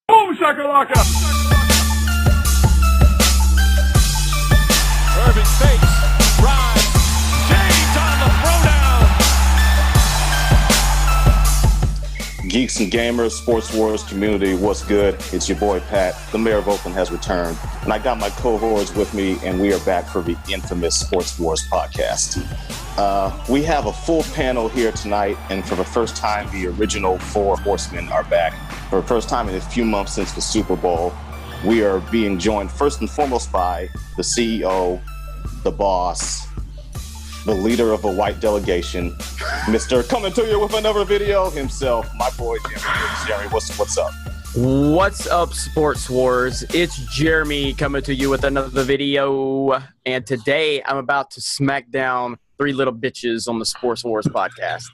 Boom shakalaka! Irving fakes, drives, James on the throwdown. Geeks and gamers, Sports Wars community, what's good? It's your boy Pat. The mayor of Oakland has returned, and I got my cohorts with me, and we are back for the infamous Sports Wars podcast. We have a full panel here tonight, and for the first time, the original four horsemen are back. For the first time in a few months since the Super Bowl, we are being joined first and foremost by the CEO, the boss, the leader of a white delegation, Mr. Coming to you with another video himself, my boy Jeremy. Jeremy, what's up? What's up, Sports Wars? It's Jeremy coming to you with another video, and today I'm about to smack down three little bitches on the Sports Wars podcast.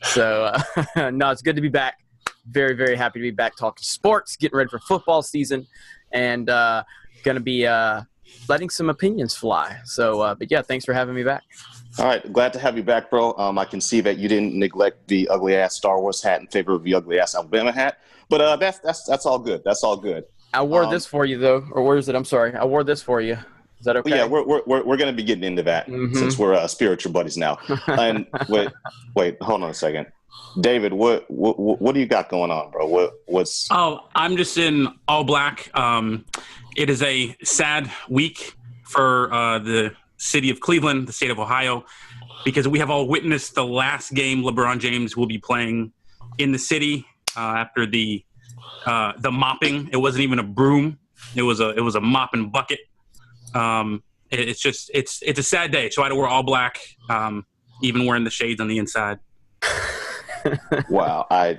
So, no, it's good to be back. Very, very happy to be back talking sports, getting ready for football season, and going to be letting some opinions fly. So, but yeah, thanks for having me back. All right, glad to have you back, bro. I can see that you didn't neglect the ugly-ass Star Wars hat in favor of the ugly-ass Alabama hat, but that's all good. That's all good. I wore this for you, though. Or where is it? I'm sorry. I wore this for you. Is that okay? Yeah, we're going to be getting into that since we're spiritual buddies now. And wait, hold on a second. David, what do you got going on, bro? What's? Oh, I'm just in all black. It is a sad week for the city of Cleveland, the state of Ohio, because we have all witnessed the last game Lebron James will be playing in the city after the mopping. It wasn't even a broom; it was a mop and bucket. It's a sad day. So I had to wear all black, even wearing the shades on the inside. Wow, I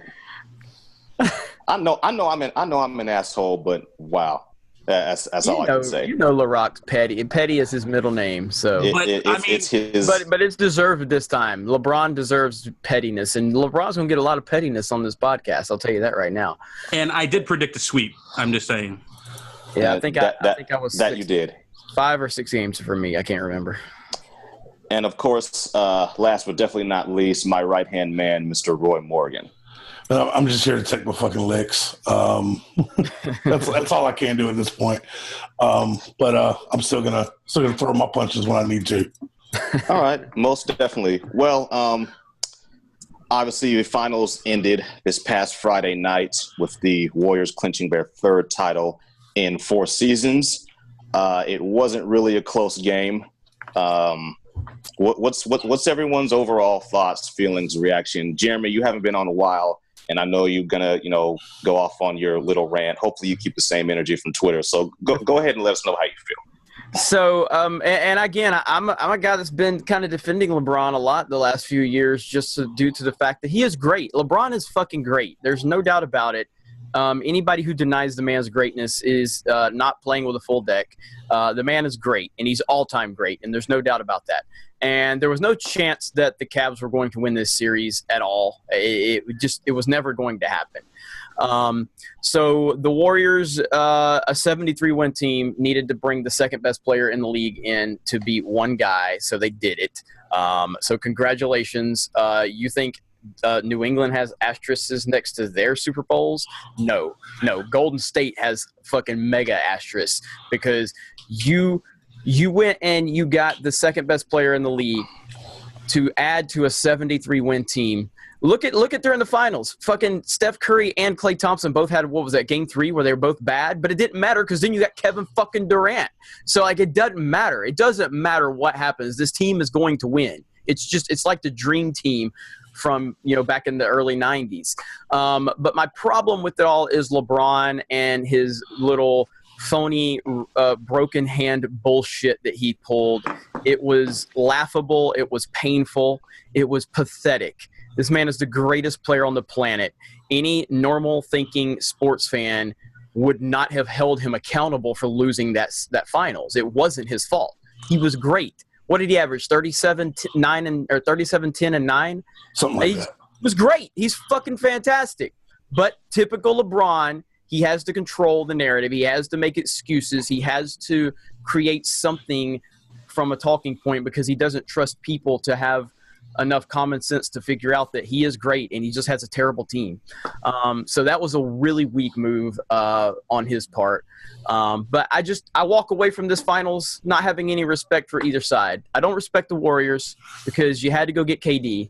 know I'm an asshole, but wow, that's all I can say. You know, LaRock's petty, and petty is his middle name, so it's his. But it's deserved this time. LeBron deserves pettiness, and LeBron's gonna get a lot of pettiness on this podcast. I'll tell you that right now. And I did predict a sweep. I'm just saying. Yeah, I think I was that you did 5 or 6 games for me. I can't remember. And of course, last but definitely not least, my right-hand man, Mr. Roy Morgan. I'm just here to take my fucking licks. That's all I can do at this point. But I'm still gonna throw my punches when I need to. All right, most definitely. Well, obviously the finals ended this past Friday night with the Warriors clinching their third title in 4 seasons. It wasn't really a close game. What's everyone's overall thoughts, feelings, reaction? Jeremy, you haven't been on a while, and I know you're gonna, go off on your little rant. Hopefully, you keep the same energy from Twitter. So go ahead and let us know how you feel. So, and again, I'm a guy that's been kind of defending LeBron a lot the last few years, just due to the fact that he is great. LeBron is fucking great. There's no doubt about it. Anybody who denies the man's greatness is not playing with a full deck. The man is great, and he's all-time great, and there's no doubt about that. And there was no chance that the Cavs were going to win this series at all. It was never going to happen. So the Warriors, a 73-win team, needed to bring the second-best player in the league in to beat one guy, so they did it. So congratulations. You think New England has asterisks next to their Super Bowls? No. Golden State has fucking mega asterisks because you went and you got the second best player in the league to add to a 73-win team. Look at during the finals. Fucking Steph Curry and Klay Thompson both had, what was that, game 3 where they were both bad? But it didn't matter because then you got Kevin fucking Durant. So, it doesn't matter. It doesn't matter what happens. This team is going to win. It's like the dream team from, back in the early 90s. But my problem with it all is LeBron and his little phony broken hand bullshit that he pulled. It was laughable. It was painful. It was pathetic. This man is the greatest player on the planet. Any normal thinking sports fan would not have held him accountable for losing that finals. It wasn't his fault. He was great. What did he average? 37, 10, and 9? Something like that. He was great. He's fucking fantastic. But typical LeBron, he has to control the narrative. He has to make excuses. He has to create something from a talking point because he doesn't trust people to have enough common sense to figure out that he is great and he just has a terrible team. So that was a really weak move on his part. But I walk away from this finals not having any respect for either side. I don't respect the Warriors because you had to go get KD,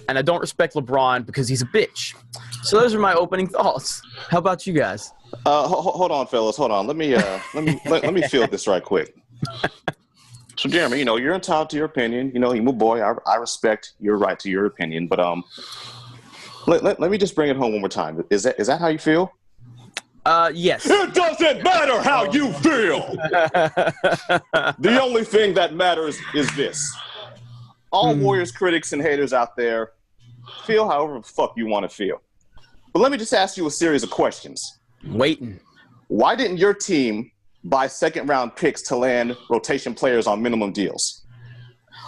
and I don't respect LeBron because he's a bitch. So those are my opening thoughts. How about you guys? Hold on, fellas. Hold on. Let me field this right quick. So, Jeremy, you're entitled to your opinion. You my boy. I respect your right to your opinion. But let me just bring it home one more time. Is that how you feel? Yes. It doesn't matter how you feel. The only thing that matters is this. All Warriors critics and haters out there, feel however the fuck you want to feel. But let me just ask you a series of questions. Waiting. Why didn't your team buy second-round picks to land rotation players on minimum deals?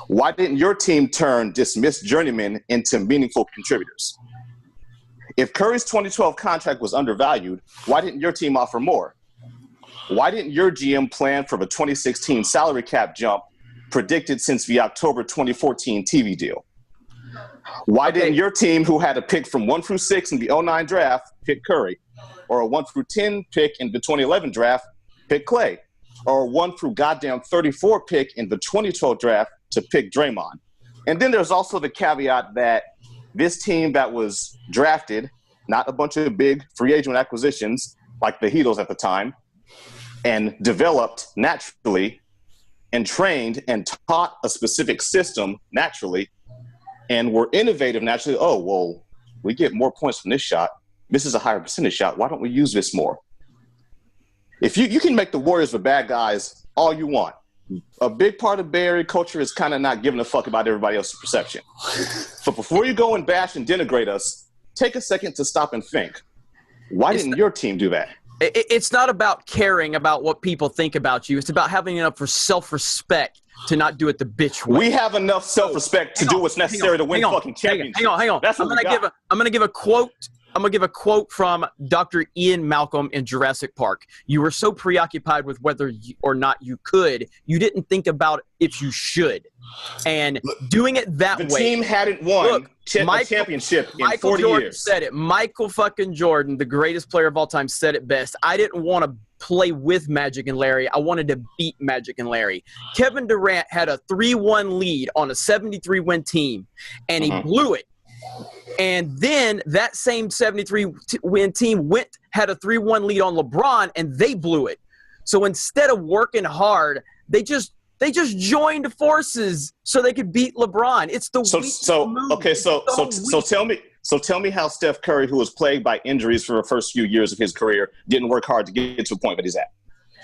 Why didn't your team turn dismissed journeymen into meaningful contributors? If Curry's 2012 contract was undervalued, why didn't your team offer more? Why didn't your GM plan for the 2016 salary cap jump predicted since the October 2014 TV deal? Why didn't your team, who had a pick from 1 through 6 in the 2009 draft, pick Curry? Or a 1 through 10 pick in the 2011 draft, pick Clay? Or a 1 through goddamn 34 pick in the 2012 draft to pick Draymond? And then there's also the caveat that this team that was drafted, not a bunch of big free agent acquisitions like the Heatles at the time, and developed naturally and trained and taught a specific system naturally and were innovative naturally. Oh, well, we get more points from this shot. This is a higher percentage shot. Why don't we use this more? If you can make the Warriors the bad guys all you want. A big part of Bay Area culture is kind of not giving a fuck about everybody else's perception. So before you go and bash and denigrate us, take a second to stop and think. Why didn't your team do that? It's not about caring about what people think about you. It's about having enough for self-respect to not do it the bitch way. We have enough self-respect to do what's necessary to win fucking championships. Hang on. That's I'm gonna give a quote. I'm going to give a quote from Dr. Ian Malcolm in Jurassic Park. You were so preoccupied with whether or not you could, you didn't think about if you should. And doing it that way. The team hadn't won a championship in 40 Jordan years. Said it. Michael fucking Jordan, the greatest player of all time, said it best. I didn't want to play with Magic and Larry. I wanted to beat Magic and Larry. Kevin Durant had a 3-1 lead on a 73-win team, and he blew it. And then that same 73-win team had a 3-1 lead on LeBron, and they blew it. So instead of working hard, they just joined forces so they could beat LeBron. It's the tell me how Steph Curry, who was plagued by injuries for the first few years of his career, didn't work hard to get to the point that he's at.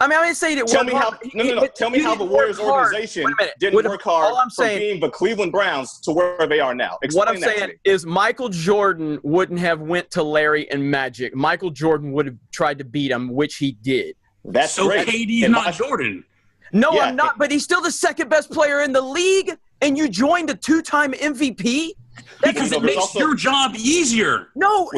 I mean, I didn't say he didn't work hard. Tell me how the Warriors organization didn't work hard from being the Cleveland Browns to where they are now. What I'm saying is Michael Jordan wouldn't have went to Larry and Magic. Michael Jordan would have tried to beat him, which he did. That's so great. KD's not Jordan. No, yeah, I'm not, but he's still the second best player in the league, and you joined a 2-time MVP? Because it makes your job easier. No.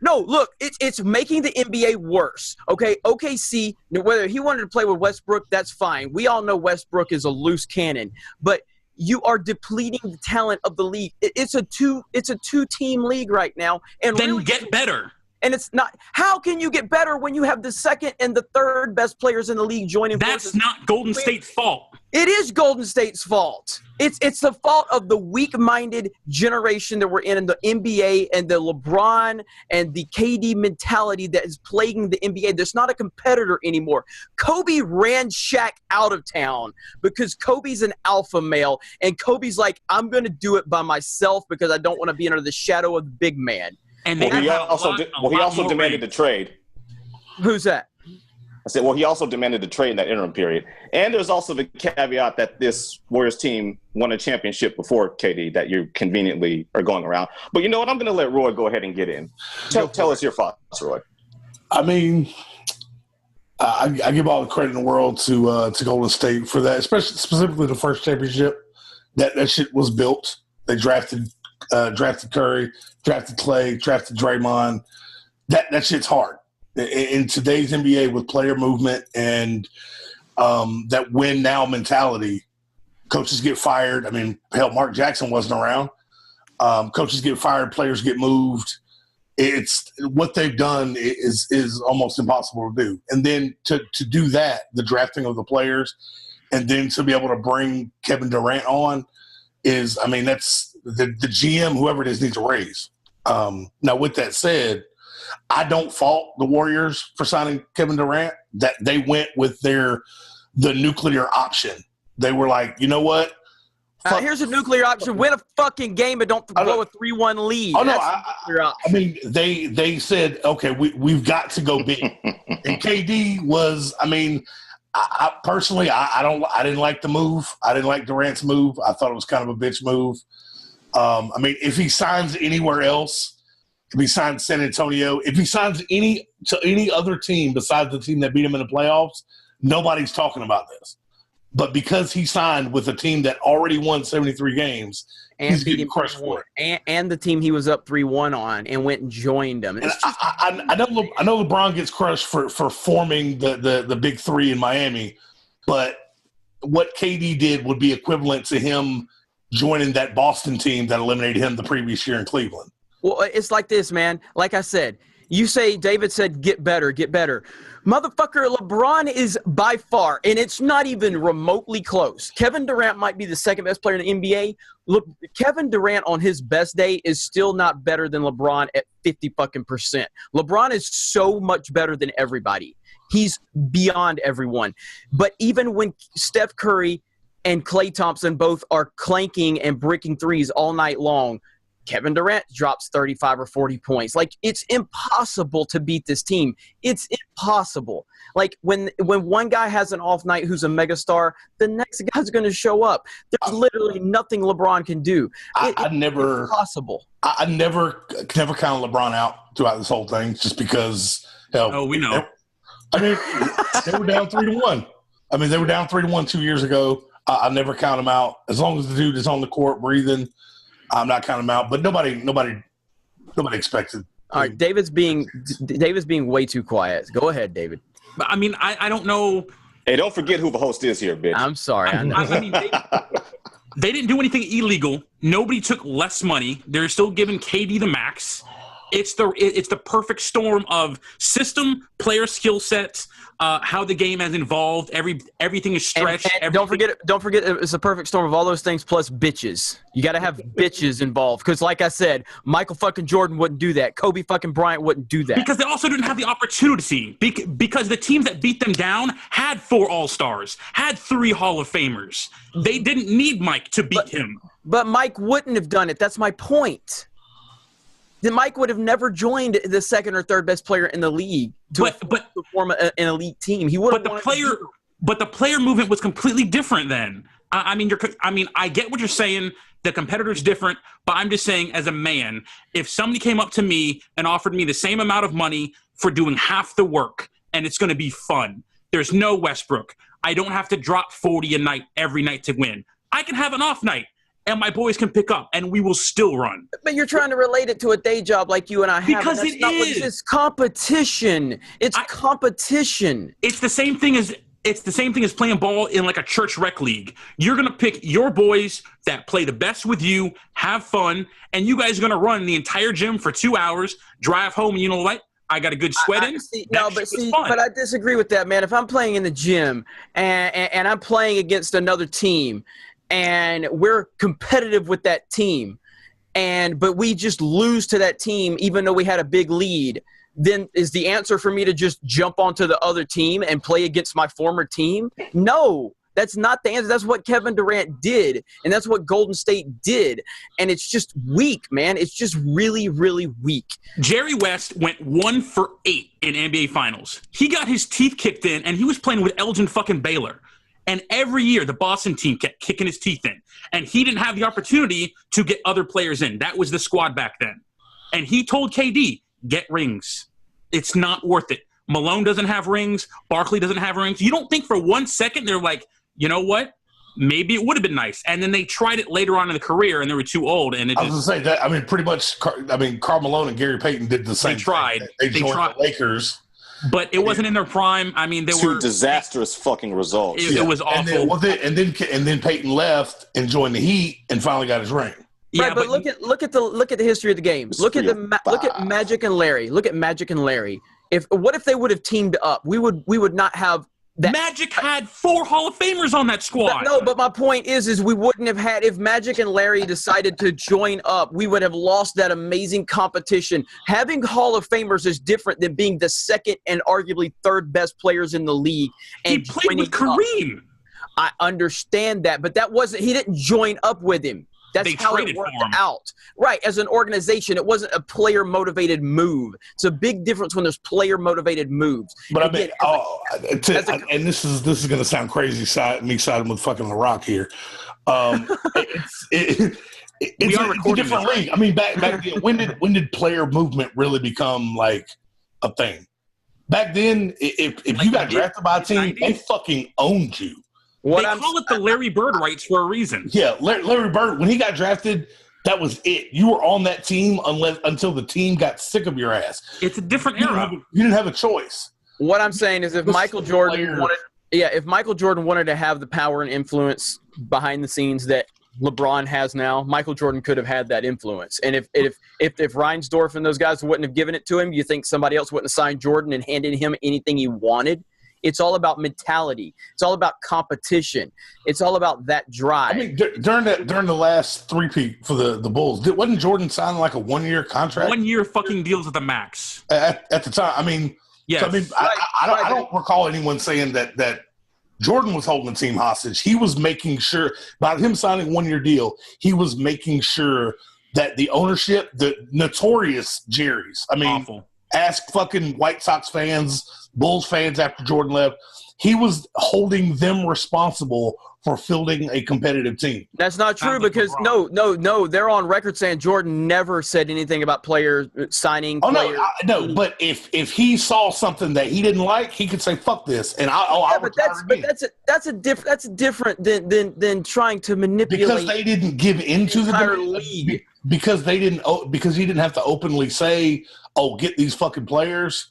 Look, it's making the NBA worse. Okay, OKC, whether he wanted to play with Westbrook, that's fine. We all know Westbrook is a loose cannon, but you are depleting the talent of the league. It's a two-team league right now, and then really, get better. And it's not. How can you get better when you have the second and the third best players in the league joining forces? That's not Golden State's fault. It is Golden State's fault. It's the fault of the weak-minded generation that we're in the NBA and the LeBron and the KD mentality that is plaguing the NBA. There's not a competitor anymore. Kobe ran Shaq out of town because Kobe's an alpha male, and Kobe's like, I'm going to do it by myself because I don't want to be under the shadow of the big man. And he also demanded the trade. Who's that? I said, well, he also demanded the trade in that interim period. And there's also the caveat that this Warriors team won a championship before KD that you conveniently are going around. But you know what? I'm going to let Roy go ahead and get in. Tell us your thoughts, Roy. I mean, I give all the credit in the world to Golden State for that, especially specifically the first championship. That shit was built. They drafted Curry, drafted Clay, drafted Draymond. That shit's hard. In today's NBA with player movement and that win now mentality, Coaches get fired. I mean, hell, Mark Jackson wasn't around. Coaches get fired. Players get moved. It's what they've done is almost impossible to do. And then to do that, the drafting of the players, and then to be able to bring Kevin Durant on is, I mean, that's the GM, whoever it is, needs a raise. Now, with that said, I don't fault the Warriors for signing Kevin Durant. That they went with the nuclear option. They were like, you know what? Here's a nuclear option. Win a fucking game and don't blow a 3-1 lead. Oh, no. I mean, they said, okay, we've got to go big. And KD was, I mean, I personally, I didn't like the move. I didn't like Durant's move. I thought it was kind of a bitch move. I mean, if he signs anywhere else, if he signs San Antonio, if he signs any other team besides the team that beat him in the playoffs, nobody's talking about this. But because he signed with a team that already won 73 games, and he's getting crushed for it. And the team he was up 3-1 on and went and joined them. And I know LeBron gets crushed for forming the big three in Miami, but what KD did would be equivalent to him joining that Boston team that eliminated him the previous year in Cleveland. Well, it's like this, man. Like I said, David said, get better, get better. Motherfucker, LeBron is by far, and it's not even remotely close. Kevin Durant might be the second best player in the NBA. Look, Kevin Durant on his best day is still not better than LeBron at 50%. LeBron is so much better than everybody. He's beyond everyone. But even when Steph Curry and Klay Thompson both are clanking and bricking threes all night long, Kevin Durant drops 35 or 40 points. Like, it's impossible to beat this team. It's impossible. Like, when one guy has an off night who's a megastar, the next guy's going to show up. There's literally nothing LeBron can do. It's impossible. I never counted LeBron out throughout this whole thing just because, hell. Oh, we know. I mean, they were down 3-1. I mean, they were down 3-1 2 years ago. I never count him out. As long as the dude is on the court breathing, I'm not counting him out, but nobody expected. All right, David's being way too quiet. Go ahead, David. I mean, I don't know. Hey, don't forget who the host is here, bitch. I'm sorry. I mean, they didn't do anything illegal. Nobody took less money. They're still giving KD the max. It's the perfect storm of system, player skill sets, how the game has evolved. Everything is stretched. And don't forget, it's a perfect storm of all those things plus bitches. You got to have bitches involved because, like I said, Michael fucking Jordan wouldn't do that. Kobe fucking Bryant wouldn't do that. Because they also didn't have the opportunity. Because the teams that beat them down had 4 All-Stars, had 3 Hall of Famers. They didn't need Mike to beat him. But Mike wouldn't have done it. That's my point. Then Mike would have never joined the second or third best player in the league to form an elite team. He would have. But the player movement was completely different then. I mean, I get what you're saying. The competitor's different, but I'm just saying, as a man, if somebody came up to me and offered me the same amount of money for doing half the work, and it's going to be fun, there's no Westbrook. I don't have to drop 40 a night every night to win. I can have an off night. And my boys can pick up, and we will still run. But you're trying to relate it to a day job like you and I have. Because it is. It's competition. It's competition. It's the same thing as playing ball in like a church rec league. You're gonna pick your boys that play the best with you, have fun, and you guys are gonna run the entire gym for 2 hours, drive home, and you know what? I got a good sweat in. But I disagree with that, man. If I'm playing in the gym and I'm playing against another team, and we're competitive with that team, but we just lose to that team even though we had a big lead, then is the answer for me to just jump onto the other team and play against my former team? No, that's not the answer. That's what Kevin Durant did, and that's what Golden State did, and it's just weak, man. It's just really, really weak. Jerry West went 1 for 8 in NBA Finals. He got his teeth kicked in, and he was playing with Elgin fucking Baylor. And every year, the Boston team kept kicking his teeth in. And he didn't have the opportunity to get other players in. That was the squad back then. And he told KD, get rings. It's not worth it. Malone doesn't have rings. Barkley doesn't have rings. You don't think for 1 second they're like, you know what? Maybe it would have been nice. And then they tried it later on in the career, and they were too old. And I was going to say that. I mean, pretty much. Karl Malone and Gary Payton did the same. They tried. They joined the Lakers. But it wasn't in their prime. I mean, they Two were disastrous fucking results. It was awful. And then Peyton left and joined the Heat and finally got his ring. Right, but look at the history of the games. Look at Magic and Larry. Look at Magic and Larry. What if they would have teamed up? We would not have that. Magic had 4 Hall of Famers on that squad. No, but my point is we wouldn't have had if Magic and Larry decided to join up. We would have lost that amazing competition. Having Hall of Famers is different than being the second and arguably third best players in the league. And he played with Kareem. I understand that, but that wasn't. He didn't join up with him. That's how it worked out. Right. As an organization, it wasn't a player-motivated move. It's a big difference when there's player-motivated moves. But and this is going to sound crazy, me siding with fucking The Rock here. It's a different league. I mean, back then, when did player movement really become like a thing? Back then, if you got drafted by a team, they fucking owned you. They call it the Larry Bird rights for a reason. Yeah, Larry Bird, when he got drafted, that was it. You were on that team until the team got sick of your ass. It's a different era. You didn't have a choice. What I'm saying is if Michael Jordan wanted to have the power and influence behind the scenes that LeBron has now, Michael Jordan could have had that influence. And if Reinsdorf and those guys wouldn't have given it to him, you think somebody else wouldn't have signed Jordan and handed him anything he wanted? It's all about mentality. It's all about competition. It's all about that drive. I mean, during the last three-peat for the Bulls, wasn't Jordan signing like a 1-year contract? 1-year fucking deals at the max. At the time. I mean, yes. So, I mean, I don't recall anyone saying that Jordan was holding the team hostage. He was making sure, by him signing a 1-year deal, he was making sure that the ownership, the notorious Jerry's, I mean, awful. Ask fucking White Sox fans, Bulls fans after Jordan left. He was holding them responsible for fielding a competitive team. That's not true because no, they're on record saying Jordan never said anything about players signing. Oh no, but if he saw something that he didn't like, he could say "fuck this," and that's different than trying to manipulate. Because they didn't give into the entire league. Because he didn't have to openly say, "Oh, get these fucking players."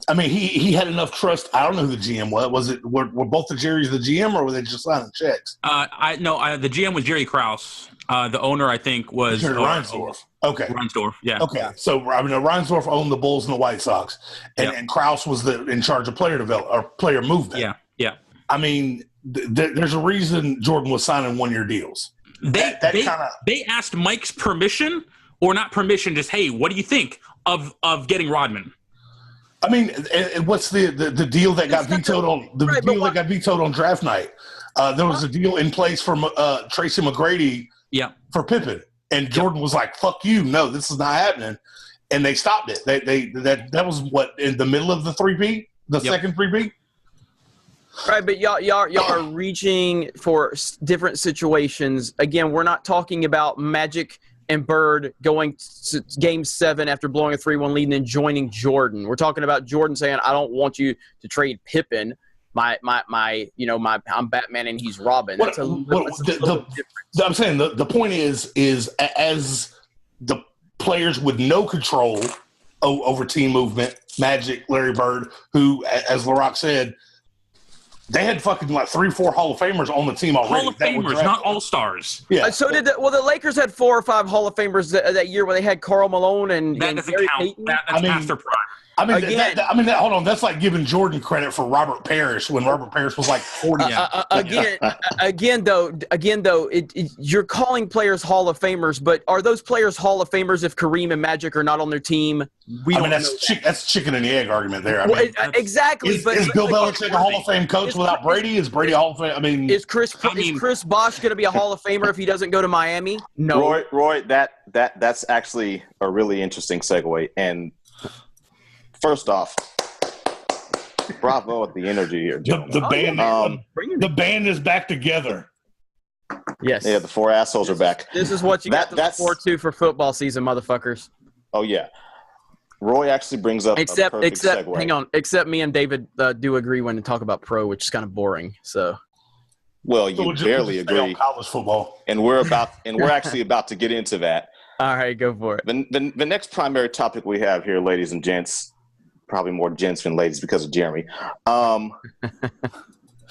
I mean, he had enough trust. I don't know who the GM was. Were both the Jerrys the GM, or were they just signing checks? The GM was Jerry Krause. The owner, I think, was Reinsdorf. Okay, Reinsdorf. Yeah. Okay, so I mean, Reinsdorf owned the Bulls and the White Sox, and Krause was in charge of player development or player movement. Yeah. I mean, there's a reason Jordan was signing 1-year deals. They asked Mike's permission, or not permission, just hey, what do you think of getting Rodman? I mean, and what's the deal that got vetoed on that got vetoed on draft night? There was a deal in place for Tracy McGrady for Pippen, and Jordan was like, "Fuck you, no, this is not happening," and they stopped it. That was what in the middle of the 3-peat, second 3-peat. Right, but y'all are reaching for different situations. Again, we're not talking about Magic and Bird going to Game 7 after blowing a 3-1 lead and then joining Jordan. We're talking about Jordan saying, "I don't want you to trade Pippen. I'm Batman and he's Robin." That's a little different. I'm saying the point is as the players with no control over team movement, Magic, Larry Bird, who, as LaRock said, they had fucking like 3-4 Hall of Famers on the team already. Hall of Famers, not All-Stars. Yeah. So did the Lakers had 4 or 5 Hall of Famers that year where they had Karl Malone and that doesn't Gary count. Payton? That's past their prime. I mean, hold on. That's like giving Jordan credit for Robert Parrish when Robert Parrish was like 40. Again, though, you're calling players Hall of Famers, but are those players Hall of Famers if Kareem and Magic are not are not on their team? That's chicken and the egg argument there. Exactly. Is Bill Belichick a Hall of Fame coach without Brady? Is Brady a Hall of Fame? I mean, is Chris Bosh going to be a Hall of Famer if he doesn't go to Miami? No. Roy, that's actually a really interesting segue. And first off, bravo at the energy here, gentlemen. The band is back together. Yes. Yeah, the 4 assholes are back. This is what you got to look forward to for football season, motherfuckers. Oh yeah. Roy actually brings up a perfect segue. Hang on. Except me and David do agree when to talk about pro, which is kind of boring. So. Well, you barely agree. College football, and we're actually about to get into that. All right, go for it. The next primary topic we have here, ladies and gents, probably more gents than ladies because of Jeremy.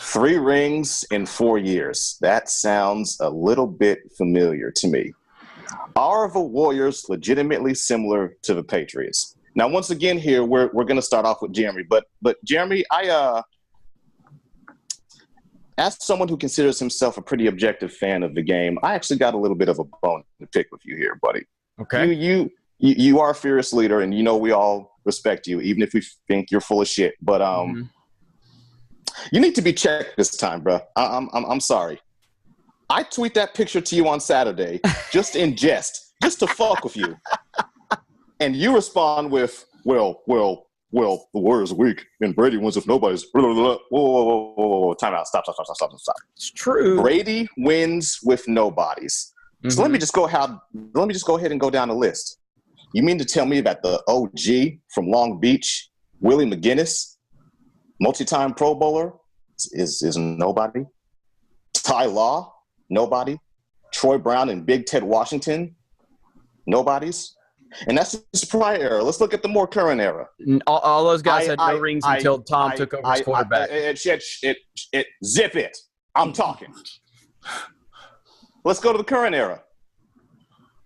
3 rings in 4 years. That sounds a little bit familiar to me. Are the Warriors legitimately similar to the Patriots? Now, once again, here we're going to start off with Jeremy, but Jeremy, as someone who considers himself a pretty objective fan of the game, I actually got a little bit of a bone to pick with you here, buddy. Okay. You are a fearless leader, and we all respect you, even if we think you're full of shit. But you need to be checked this time, bro. I'm sorry. I tweet that picture to you on Saturday, just in jest, just to fuck with you, and you respond with, "Well, the Warriors are weak, and Brady wins if nobody's." Whoa, time out. Stop. It's true. Brady wins with nobodies. So let me just go ahead and go down the list. You mean to tell me that the OG from Long Beach, Willie McGinnis, multi-time Pro Bowler, is nobody? Ty Law, nobody. Troy Brown and Big Ted Washington, nobodies. And that's the prior era. Let's look at the more current era. All those guys had no rings until Tom took over as quarterback. Zip it. I'm talking. Let's go to the current era.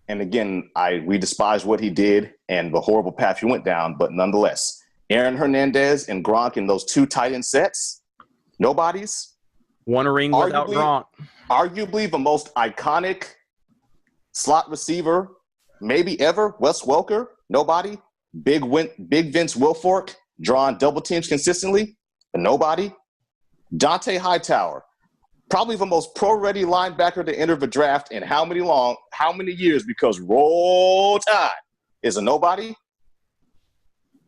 And again, we despise what he did and the horrible path he went down, but nonetheless, Aaron Hernandez and Gronk in those 2 tight end sets, nobodies. Won a ring without Gronk. Arguably the most iconic slot receiver maybe ever, Wes Welker, nobody. Big Vince Wilfork, drawing double teams consistently, nobody. Dante Hightower, probably the most pro-ready linebacker to enter the draft in how many years, because Roll Tide is a nobody.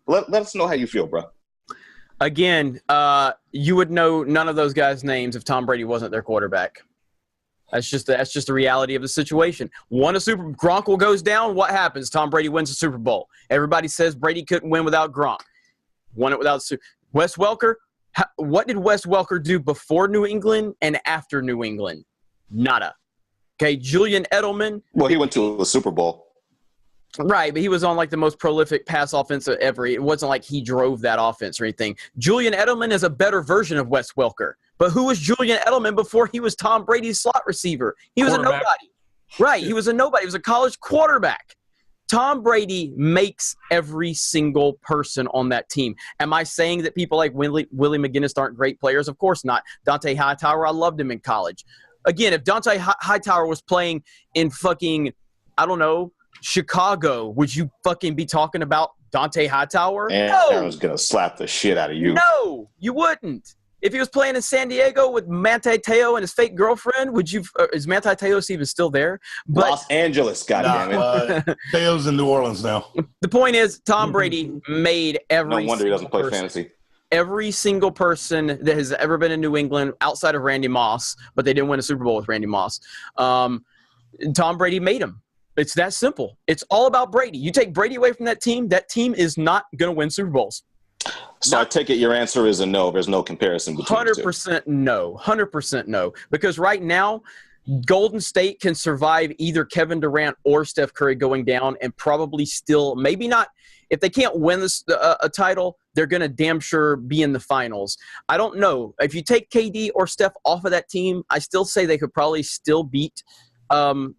Let us know how you feel, bro. Again, you would know none of those guys' names if Tom Brady wasn't their quarterback. That's just the reality of the situation. Gronk goes down. What happens? Tom Brady wins the Super Bowl. Everybody says Brady couldn't win without Gronk. Won it without Wes Welker. What did Wes Welker do before New England and after New England? Nada. Okay, Julian Edelman. Well, he went to the Super Bowl. Right, but he was on like the most prolific pass offense ever. It wasn't like he drove that offense or anything. Julian Edelman is a better version of Wes Welker. But who was Julian Edelman before he was Tom Brady's slot receiver? He was a nobody. Right, he was a nobody. He was a college quarterback. Tom Brady makes every single person on that team. Am I saying that people like Willie McGinnis aren't great players? Of course not. Dante Hightower, I loved him in college. Again, if Dante Hightower was playing in fucking, I don't know, Chicago, would you fucking be talking about Dante Hightower? And no. I was going to slap the shit out of you. No, you wouldn't. If he was playing in San Diego with Manti Te'o and his fake girlfriend, would you? Is Manti Te'o even still there? But, Los Angeles, goddammit. Te'o's in New Orleans now. The point is, Tom Brady made every. No wonder he doesn't play fantasy. Every single person that has ever been in New England, outside of Randy Moss, but they didn't win a Super Bowl with Randy Moss. Tom Brady made him. It's that simple. It's all about Brady. You take Brady away from that team is not going to win Super Bowls. So I take it your answer is a no. There's no comparison between 100% no. 100% no. Because right now, Golden State can survive either Kevin Durant or Steph Curry going down and probably still, maybe not, if they can't win a title, they're going to damn sure be in the finals. I don't know. If you take KD or Steph off of that team, I still say they could probably still beat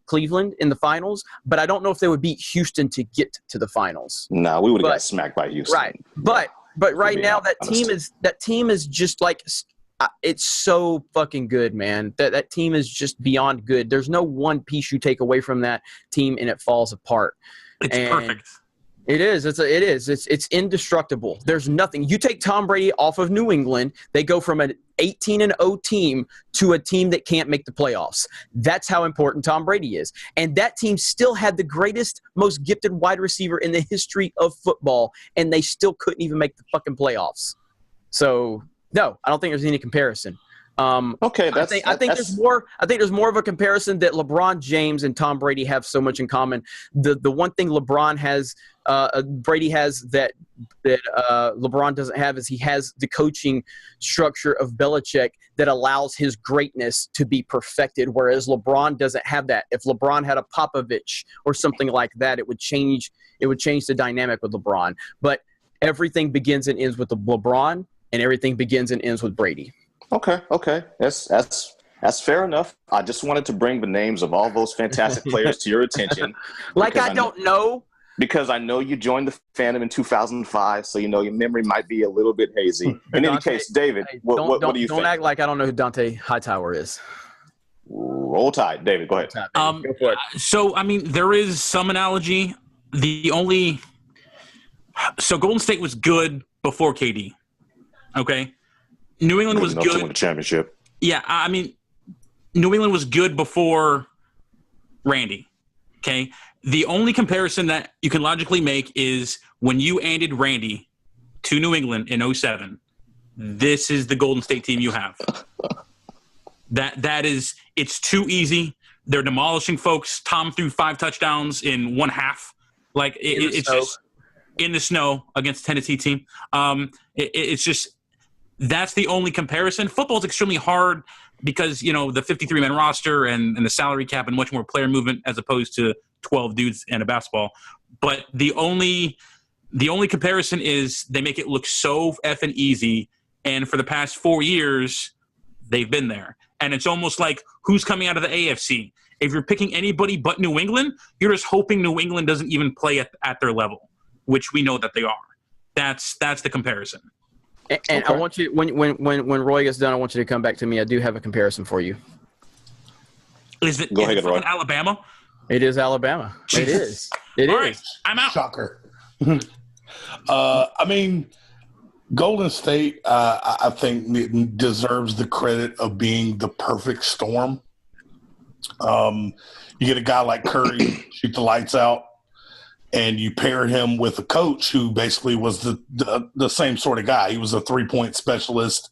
Cleveland in the finals, but I don't know if they would beat Houston to get to the finals. No, we would have got smacked by Houston. Right. But right now that team is just like, it's so fucking good, man. That team is just beyond good. There's no one piece you take away from that team and it falls apart. It's perfect. It is. It's indestructible. There's nothing. You take Tom Brady off of New England, they go from an 18-0 team to a team that can't make the playoffs. That's how important Tom Brady is. And that team still had the greatest, most gifted wide receiver in the history of football, and they still couldn't even make the fucking playoffs. So, no, I don't think there's any comparison. Okay, I think there's more of a comparison that LeBron James and Tom Brady have so much in common. The one thing Brady has that LeBron doesn't have is he has the coaching structure of Belichick that allows his greatness to be perfected, whereas LeBron doesn't have that. If LeBron had a Popovich or something like that, it would change the dynamic with LeBron. But everything begins and ends with the LeBron, and everything begins and ends with Brady. Okay. That's fair enough. I just wanted to bring the names of all those fantastic players to your attention. Like I don't know. Because I know you joined the fandom in 2005, so your memory might be a little bit hazy. In any case, David, what do you think? Don't act like I don't know who Dante Hightower is. Roll Tide. David, go ahead. Go for it. So, I mean, there is some analogy. So Golden State was good before KD. Okay? New England was Enough to good. win the championship. Yeah, I mean, New England was good before Randy. Okay? The only comparison that you can logically make is when you added Randy to New England in 2007, this is the Golden State team you have. That is, it's too easy. They're demolishing folks. Tom threw 5 touchdowns in one half. Like it's just in the snow against a Tennessee team. It's just, that's the only comparison. Football is extremely hard because, the 53-man roster and the salary cap and much more player movement as opposed to 12 dudes and a basketball. But the only comparison is they make it look so effing easy. And for the past 4 years, they've been there. And it's almost like who's coming out of the AFC. If you're picking anybody but New England, you're just hoping New England doesn't even play at their level, which we know that they are. That's the comparison. And Okay. I want you, when Roy gets done, I want you to come back to me. I do have a comparison for you. Is it Go ahead, from Roy. Alabama? It is Alabama. It is. It All is. right, I'm out. Shocker. I mean, Golden State, I think, it deserves the credit of being the perfect storm. You get a guy like Curry, shoot the lights out, and you pair him with a coach who basically was the same sort of guy. He was a 3-point specialist.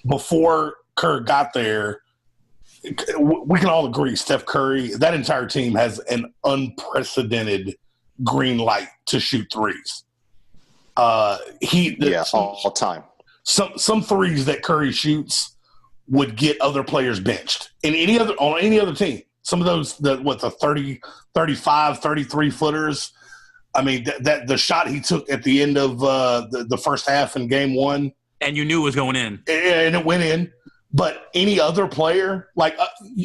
Before Kerr got there, we can all agree Steph Curry, that entire team has an unprecedented green light to shoot threes. All time. Some threes that Curry shoots would get other players benched on any other team. Some of those, the 30, 35, 33 footers. I mean, that the shot he took at the end of the first half in game 1. And you knew it was going in. And it went in. But any other player, like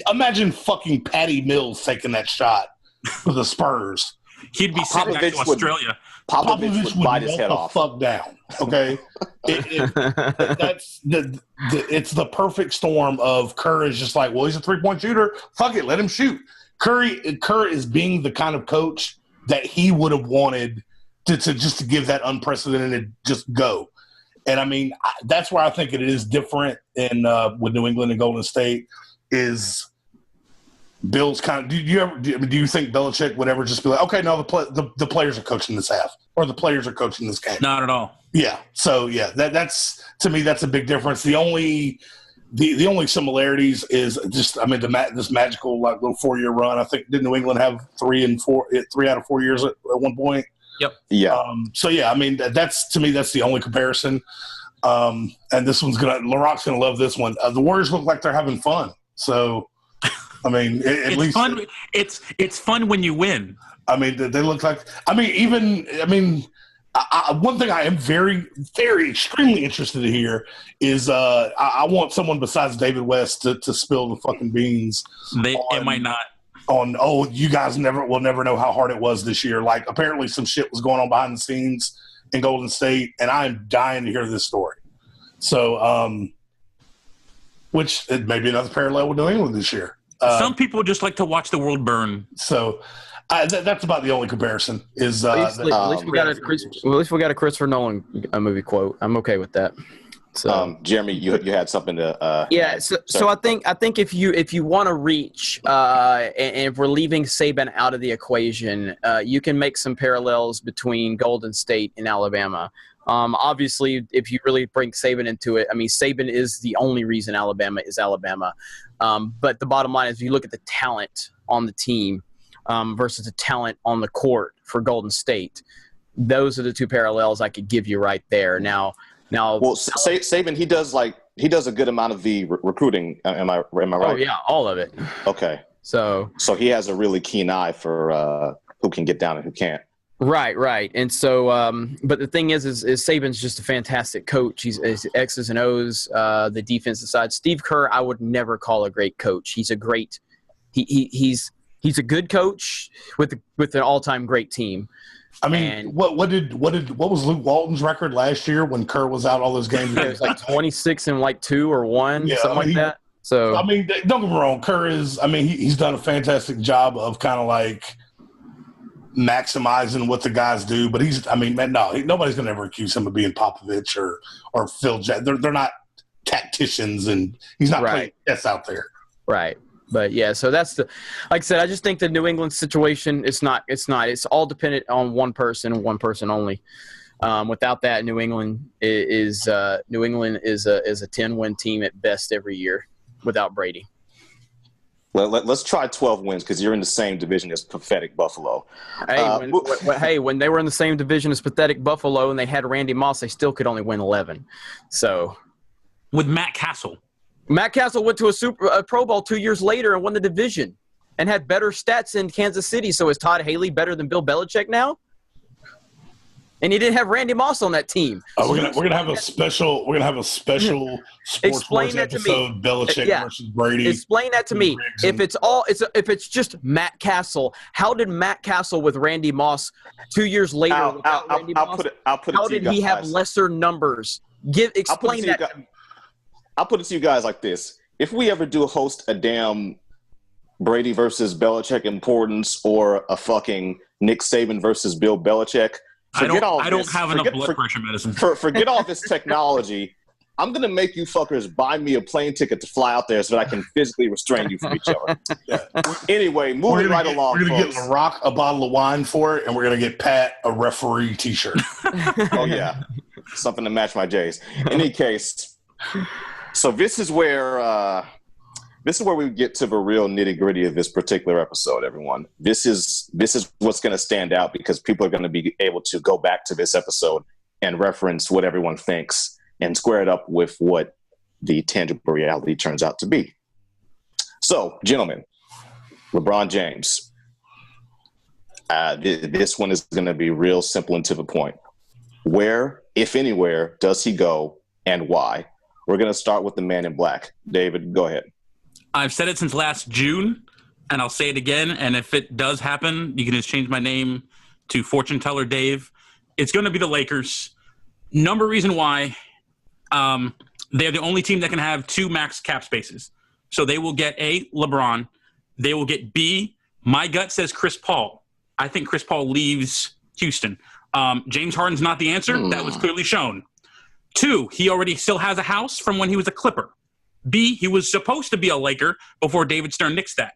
imagine fucking Patty Mills taking that shot for the Spurs. He'd be sent back to Australia. Popovich would bite his head off. Fuck down, okay? It's the perfect storm of Kerr is just like, well, he's a 3-point shooter. Fuck it, let him shoot. Kerr is being the kind of coach that he would have wanted to give that unprecedented just go. And I mean, that's where I think it is different in with New England and Golden State is Bill's kind of. Do you think Belichick would ever just be like, okay, no, the players are coaching this half or the players are coaching this game? Not at all. Yeah. So yeah, that's to me that's a big difference. The only similarities is just this magical like little 4-year run. I think did New England have 3 out of 4 years at one point? Yep. Yeah. So yeah, I mean that's to me that's the only comparison. And this one's LaRock's gonna love this one. The Warriors look like they're having fun. So I mean, at least fun. It's fun when you win. I mean, they look like. I mean, one thing I am very, very extremely interested to hear is I want someone besides David West to spill the fucking beans. It might not. You guys will never know how hard it was this year. Like apparently some shit was going on behind the scenes in Golden State, and I am dying to hear this story. So, which it may be another parallel with New England this year. Some people just like to watch the world burn. So that's about the only comparison. Is at least we got a Christopher Nolan movie quote. I'm okay with that. So Jeremy, you had something to So I think if you want to reach and if we're leaving Saban out of the equation, you can make some parallels between Golden State and Alabama. Obviously, if you really bring Saban into it, I mean, Saban is the only reason Alabama is Alabama. But the bottom line is, if you look at the talent on the team versus the talent on the court for Golden State, those are the two parallels I could give you right there. Now, well, Saban, he does a good amount of the recruiting. Am I right? Oh yeah, all of it. Okay. So he has a really keen eye for who can get down and who can't. Right. And so, but the thing is Saban's just a fantastic coach. He's X's and O's, the defensive side. Steve Kerr, I would never call a great coach. He's a great, he's a good coach with an all-time great team. I mean, what was Luke Walton's record last year when Kerr was out all those games? It was like 26 and like 2 or 1, something like that. So I mean, don't get me wrong, Kerr is. I mean, he's done a fantastic job of kind of like maximizing what the guys do, but nobody's going to ever accuse him of being Popovich or Phil Jackson. They're not tacticians, and he's not playing chess out there. Right. But yeah, so that's like I said, I just think the New England situation, it's all dependent on one person and one person only. Without that, New England is a 10-win team at best every year without Brady. Let's try 12 wins because you're in the same division as pathetic Buffalo. Hey, when they were in the same division as pathetic Buffalo and they had Randy Moss, they still could only win 11. So, with Matt Castle went to a Pro Bowl 2 years later and won the division and had better stats in Kansas City. So is Todd Haley better than Bill Belichick now? And he didn't have Randy Moss on that team. We're gonna have a special sports wars episode. Belichick versus Brady. Explain that to me. If it's just Matt Castle, how did Matt Castle with Randy Moss 2 years later? I'll put it how did he have lesser numbers? Explain that to me. I'll put it to you guys like this: if we ever do host a damn Brady versus Belichick importance or a fucking Nick Saban versus Bill Belichick. I don't have enough blood pressure medicine. Forget all this technology. I'm going to make you fuckers buy me a plane ticket to fly out there so that I can physically restrain you from each other. Yeah. Anyway, moving right along, we're going to get LaRock a bottle of wine for it, and we're going to get Pat a referee T-shirt. Oh, yeah. Something to match my J's. In any case, so this is where we get to the real nitty-gritty of this particular episode, everyone. This is what's going to stand out because people are going to be able to go back to this episode and reference what everyone thinks and square it up with what the tangible reality turns out to be. So, gentlemen, LeBron James. This one is going to be real simple and to the point. Where, if anywhere, does he go and why? We're going to start with the man in black. David, go ahead. I've said it since last June, and I'll say it again. And if it does happen, you can just change my name to Fortune Teller Dave. It's going to be the Lakers. Number reason why, they're the only team that can have 2 max cap spaces. So they will get A, LeBron. They will get B, my gut says Chris Paul. I think Chris Paul leaves Houston. James Harden's not the answer. That was clearly shown. 2, he already still has a house from when he was a Clipper. B, he was supposed to be a Laker before David Stern nixed that.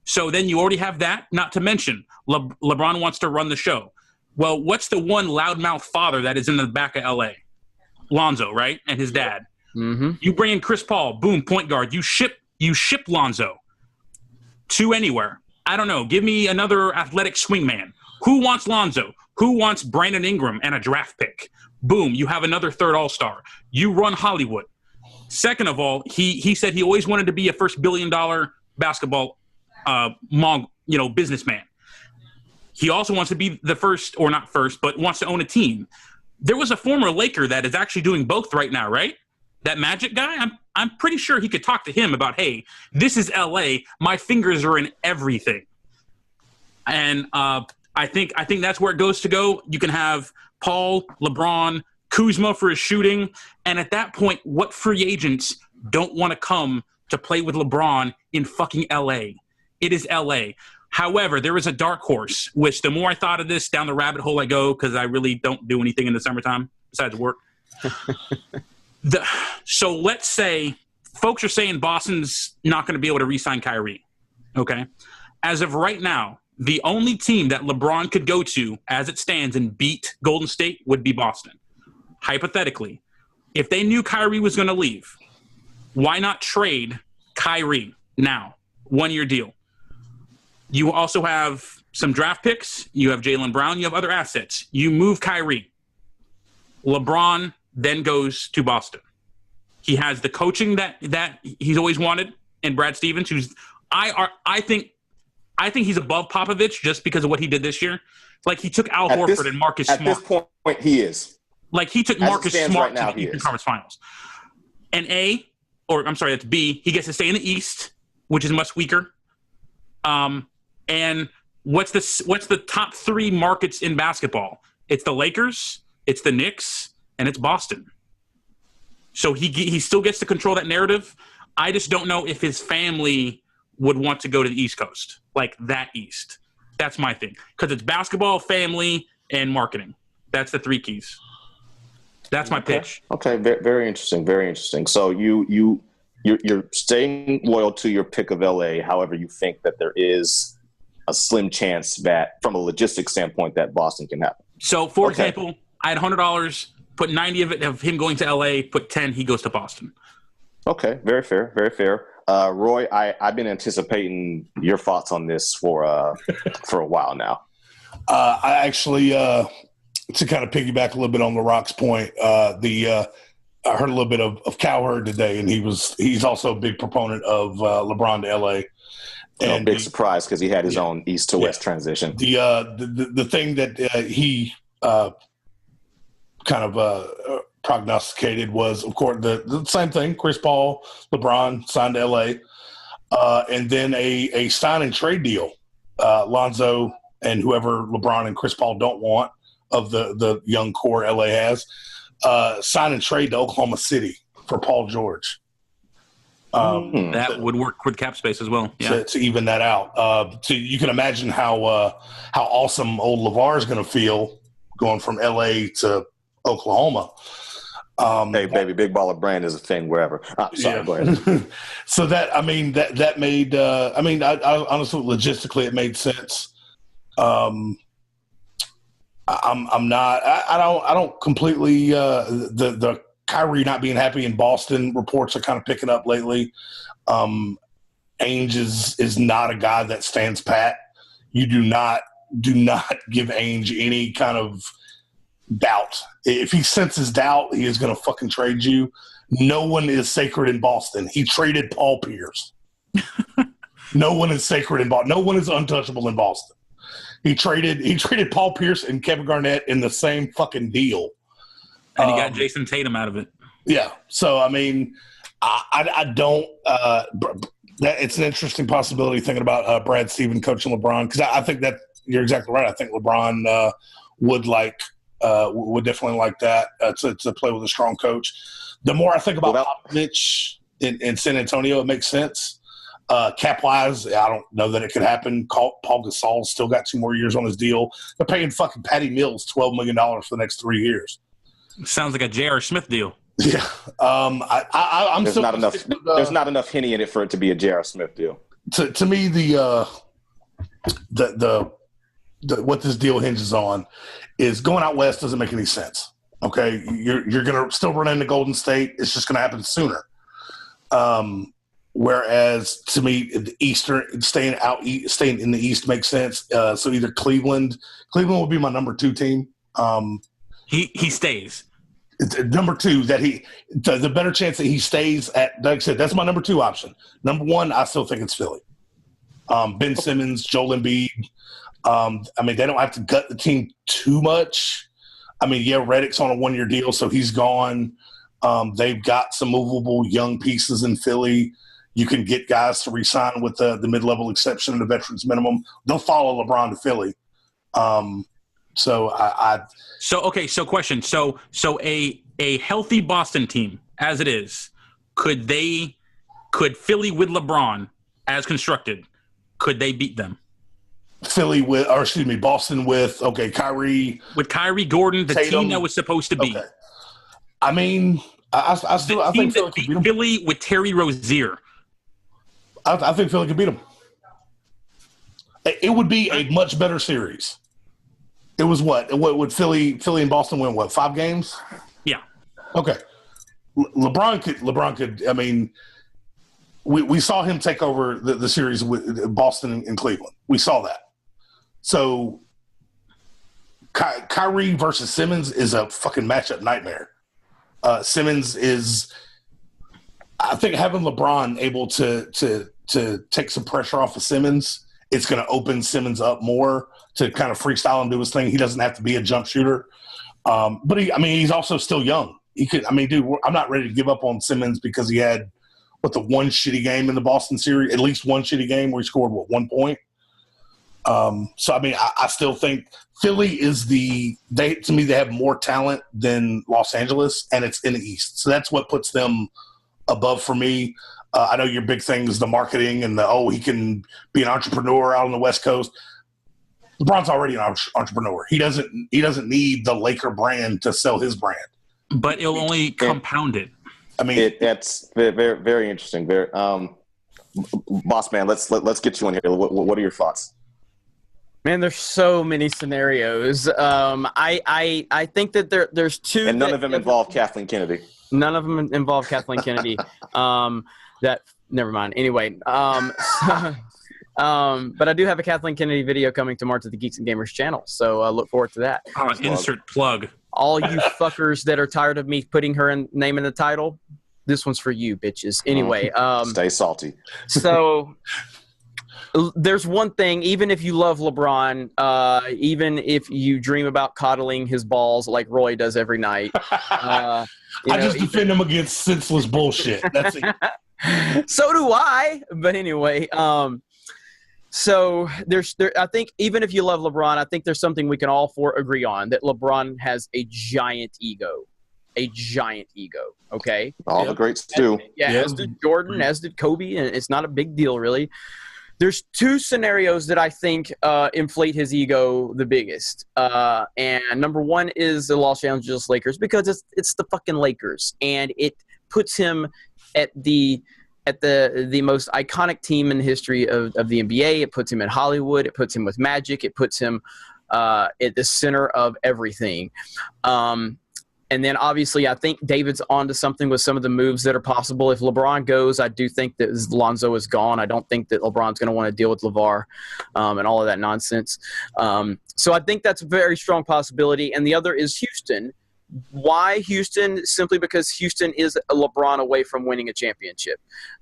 So then you already have that, not to mention LeBron wants to run the show. Well, what's the one loudmouth father that is in the back of L.A.? Lonzo, right? And his dad. Mm-hmm. You bring in Chris Paul, boom, point guard. You ship Lonzo to anywhere. I don't know. Give me another athletic swingman. Who wants Lonzo? Who wants Brandon Ingram and a draft pick? Boom, you have another third all-star. You run Hollywood. Second of all, he said he always wanted to be a first billion-dollar basketball businessman. He also wants to be the first, or not first, but wants to own a team. There was a former Laker that is actually doing both right now, right? That Magic guy, I'm pretty sure he could talk to him about, hey, this is LA. My fingers are in everything. And I think that's where it goes to go. You can have Paul, LeBron, Kuzma for his shooting. And at that point, what free agents don't want to come to play with LeBron in fucking LA? It is LA. However, there is a dark horse, which the more I thought of this, down the rabbit hole I go, because I really don't do anything in the summertime besides work. So let's say folks are saying Boston's not going to be able to re-sign Kyrie. Okay. As of right now, the only team that LeBron could go to as it stands and beat Golden State would be Boston. Hypothetically, if they knew Kyrie was going to leave, why not trade Kyrie now? 1-year deal. You also have some draft picks. You have Jaylen Brown. You have other assets. You move Kyrie. LeBron then goes to Boston. He has the coaching that he's always wanted in Brad Stevens, who's I think he's above Popovich just because of what he did this year. Like he took Al At Horford this- and Marcus At Smart. this point, he is. Like he took As it Marcus stands Smart right now, to the he Eastern is. Conference Finals. And that's B. He gets to stay in the East, which is much weaker. And what's the top 3 markets in basketball? It's the Lakers, it's the Knicks, and it's Boston. So he still gets to control that narrative. I just don't know if his family would want to go to the East Coast, like that East. That's my thing. Because it's basketball, family, and marketing. That's the 3 keys. That's my pitch. Okay, very interesting. Very interesting. So you're staying loyal to your pick of LA. However, you think that there is a slim chance that, from a logistics standpoint, that Boston can happen. So, for example, I had $100, put 90 of it of him going to LA, put 10, he goes to Boston. Okay, very fair, very fair. Roy, I've been anticipating your thoughts on this for a while now. I actually, to kind of piggyback a little bit on LaRock's point, I heard a little bit of Cowherd today, and he's also a big proponent of LeBron to LA. And big surprise because he had his own East to West transition. The thing that he kind of prognosticated was, of course, the same thing. Chris Paul, LeBron signed to LA, and then a sign and trade deal. Lonzo and whoever LeBron and Chris Paul don't want of the young core LA has, sign and trade to Oklahoma City for Paul George. That would work with cap space as well. Yeah. To even that out. So you can imagine how awesome old LeVar is going to feel going from LA to Oklahoma. Hey, baby, big baller brand is a thing wherever. Go ahead. So that made, I honestly, logistically, it made sense. I'm not, I don't completely, the Kyrie not being happy in Boston reports are kind of picking up lately. Ainge is not a guy that stands pat. You do not give Ainge any kind of doubt. If he senses doubt, he is going to fucking trade you. No one is sacred in Boston. He traded Paul Pierce. No one is sacred in Boston. No one is untouchable in Boston. He traded Paul Pierce and Kevin Garnett in the same fucking deal. And he got Jason Tatum out of it. Yeah. So, I mean, I don't it's an interesting possibility thinking about Brad Stevens coaching LeBron, because I think that you're exactly right. I think LeBron would definitely like that to play with a strong coach. The more I think about Popovich in San Antonio, it makes sense. Cap-wise, I don't know that it could happen. Paul Gasol's still got 2 more years on his deal. They're paying fucking Patty Mills $12 million for the next 3 years. Sounds like a J.R. Smith deal. Yeah. I'm there's not enough. There's not enough Henny in it for it to be a J.R. Smith deal. To me, the what this deal hinges on is going out west doesn't make any sense. Okay, you're gonna still run into Golden State. It's just gonna happen sooner. Whereas to me, the Eastern staying in the East makes sense. So either Cleveland would be my number 2 team. He stays. Number 2, the better chance that he stays at, like I said, that's my number 2 option. Number 1, I still think it's Philly. Ben Simmons, Joel Embiid. They don't have to gut the team too much. Redick's on a 1-year deal, so he's gone. They've got some movable young pieces in Philly. You can get guys to re-sign with the mid-level exception and the veterans minimum. They'll follow LeBron to Philly. So question. So a healthy Boston team as it is, could Philly with LeBron as constructed, could they beat them? Boston with Kyrie. With Kyrie, Gordon, the Tatum. team that was supposed to be. Okay. I think Philly could beat them. Philly with Terry Rozier. I think Philly could beat them. It would be a much better series. It was what would Philly and Boston win? 5 games? Yeah. Okay. LeBron could. We saw him take over the series with Boston and Cleveland. We saw that. So Kyrie versus Simmons is a fucking matchup nightmare. Simmons is, I think, having LeBron able to take some pressure off of Simmons, it's going to open Simmons up more to kind of freestyle and do his thing. He doesn't have to be a jump shooter. But he's also still young. He could, dude, I'm not ready to give up on Simmons because he had the one shitty game in the Boston series, at least one shitty game where he scored 1 point. I still think Philly is to me, they have more talent than Los Angeles, and it's in the East. So that's what puts them above for me. I know your big thing is the marketing and he can be an entrepreneur out on the West Coast. LeBron's already an entrepreneur. He doesn't need the Laker brand to sell his brand. But it'll only compound it. That's very, very interesting. Very, boss man, let's get you in here. What are your thoughts? Man, there's so many scenarios. I think that there's two, and none of them involve Kathleen Kennedy. None of them involve Kathleen Kennedy. Never mind. Anyway, but I do have a Kathleen Kennedy video coming tomorrow to the Geeks and Gamers channel, so look forward to that. Insert plug. All you fuckers that are tired of me putting her name in the title, this one's for you, bitches. Anyway, stay salty. So there's one thing, even if you love LeBron, even if you dream about coddling his balls like Roy does every night. I just defend him against senseless bullshit. That's it. So do I. But anyway, so I think even if you love LeBron, I think there's something we can all four agree on, that LeBron has a giant ego. Okay. All the greats do. Yeah, as did Jordan, as did Kobe, and it's not a big deal really. There's two scenarios that I think inflate his ego the biggest. And number one is the Los Angeles Lakers, because it's the fucking Lakers, and it puts him at the most iconic team in the history of the NBA. It puts him in Hollywood. It puts him with Magic. It puts him at the center of everything. And then obviously I think David's onto something with some of the moves that are possible. If LeBron goes, I do think that Lonzo is gone. I don't think that LeBron's going to want to deal with LeVar and all of that nonsense. So I think that's a very strong possibility. And the other is Houston. Why Houston? Simply because Houston is a LeBron away from winning a championship.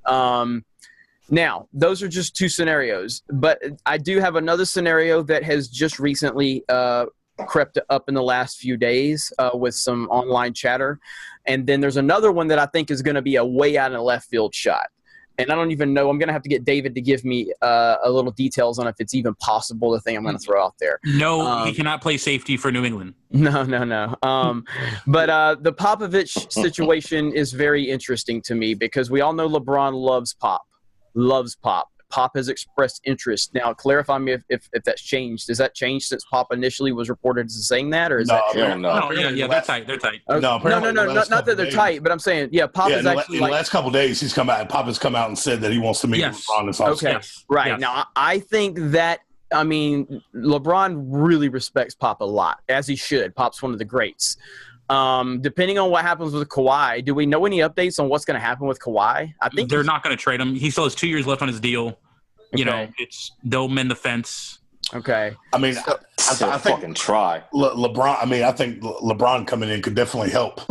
Now, those are just two scenarios. But I do have another scenario that has just recently crept up in the last few days with some online chatter. And then there's another one that I think is going to be a way out in the left field shot. And I don't even know. I'm going to have to get David to give me a little details on if it's even possible, the thing I'm going to throw out there. No, he cannot play safety for New England. No. But the Popovich situation is very interesting to me because we all know LeBron loves Pop. Pop has expressed interest. Now, clarify me if that's changed. Has that changed since Pop initially was reported as saying that, or is that changed? No, yeah, they're tight. They're tight. Okay. No, not that they're tight, but I'm saying, Pop is actually in the last couple of days, Pop has come out and said that he wants to meet with LeBron and okay, yes. Right. Yes. Now, I think that, LeBron really respects Pop a lot, as he should. Pop's one of the greats. Depending on what happens with Kawhi, do we know any updates on what's going to happen with Kawhi? I think they're not going to trade him. He still has 2 years left on his deal. Okay. They'll mend the fence. Okay. I think fucking try. LeBron. I think LeBron coming in could definitely help.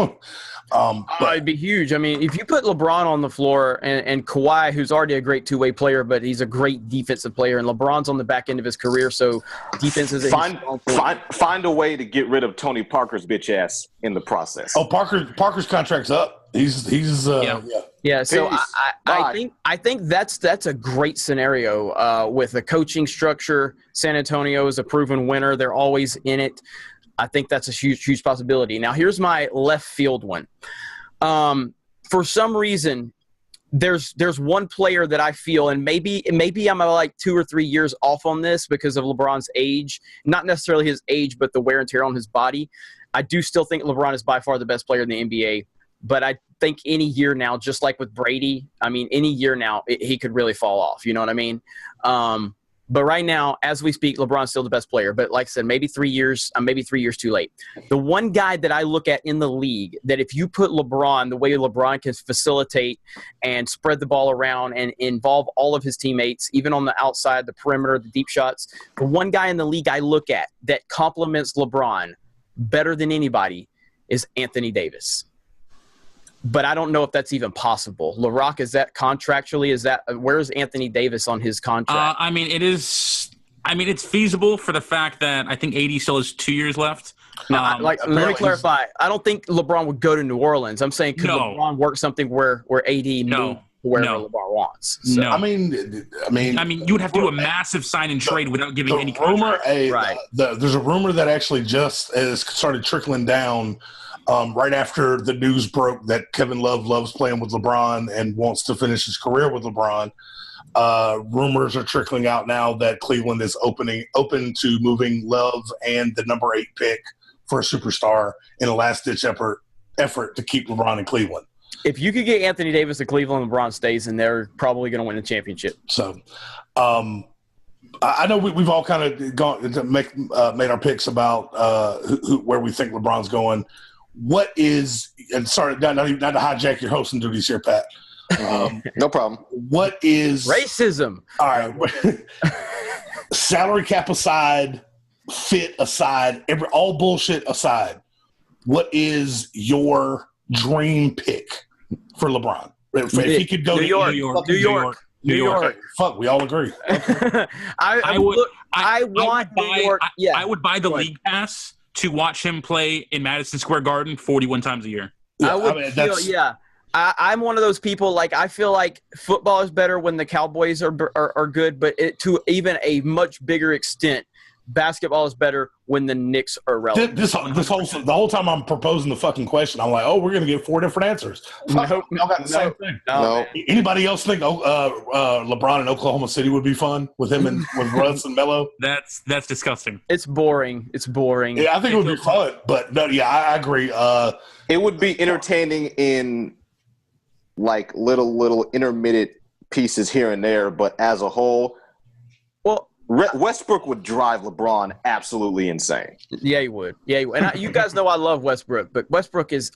It'd be huge. If you put LeBron on the floor and Kawhi, who's already a great two-way player, but he's a great defensive player, and LeBron's on the back end of his career, so defense is find a way to get rid of Tony Parker's bitch ass in the process. Oh, Parker's contract's up. Yeah. So I think that's a great scenario with the coaching structure. San Antonio is a proven winner. They're always in it. I think that's a huge possibility. Now, here's my left field one. For some reason, there's one player that I feel, and maybe I'm like 2 or 3 years off on this because of LeBron's age, not necessarily his age, but the wear and tear on his body. I do still think LeBron is by far the best player in the NBA. But I think any year now, just like with Brady, any year now, he could really fall off. You know what I mean? But right now, as we speak, LeBron's still the best player. But like I said, maybe 3 years too late. The one guy that I look at in the league that if you put LeBron, the way LeBron can facilitate and spread the ball around and involve all of his teammates, even on the outside, the perimeter, the deep shots, the one guy in the league I look at that complements LeBron better than anybody is Anthony Davis. But I don't know if that's even possible. LaRock, is that contractually? Where is Anthony Davis on his contract? It is. I mean, it's feasible for the fact that I think AD still has 2 years left. Let me clarify. I don't think LeBron would go to New Orleans. I'm saying could LeBron work something where AD moves wherever LeBron wants? So. No. I mean, you would have to do a massive sign and trade without giving any rumor. Right. There's a rumor that actually just has started trickling down right after the news broke that Kevin Love loves playing with LeBron and wants to finish his career with LeBron. Rumors are trickling out now that Cleveland is open to moving Love and the number 8 pick for a superstar in a last-ditch effort to keep LeBron in Cleveland. If you could get Anthony Davis to Cleveland, LeBron stays, and they're probably going to win the championship. So, I know we've all kind of gone to made our picks about where we think LeBron's going. What is – and sorry, not to hijack your hosting duties here, Pat. No problem. What is racism? All right, salary cap aside, fit aside, all bullshit aside. What is your dream pick for LeBron? If he could go New to New York. Fuck, we all agree. Okay. I want New York. Yeah, I would buy the league pass to watch him play in Madison Square Garden 41 times a year. Yeah, I'm one of those people. Like, I feel like football is better when the Cowboys are good, but to even a much bigger extent, basketball is better when the Knicks are relevant. The whole time I'm proposing the fucking question, I'm like, we're gonna get 4 different answers. Y'all got the same thing. No. Anybody else think LeBron in Oklahoma City would be fun with him and with Russ and Melo? That's disgusting. It's boring. Yeah, I think it would be fun, but no, yeah, I agree. It would be entertaining in like little intermittent pieces here and there, but as a whole, well, Westbrook would drive LeBron absolutely insane. Yeah, he would. And you guys know I love Westbrook, but Westbrook he's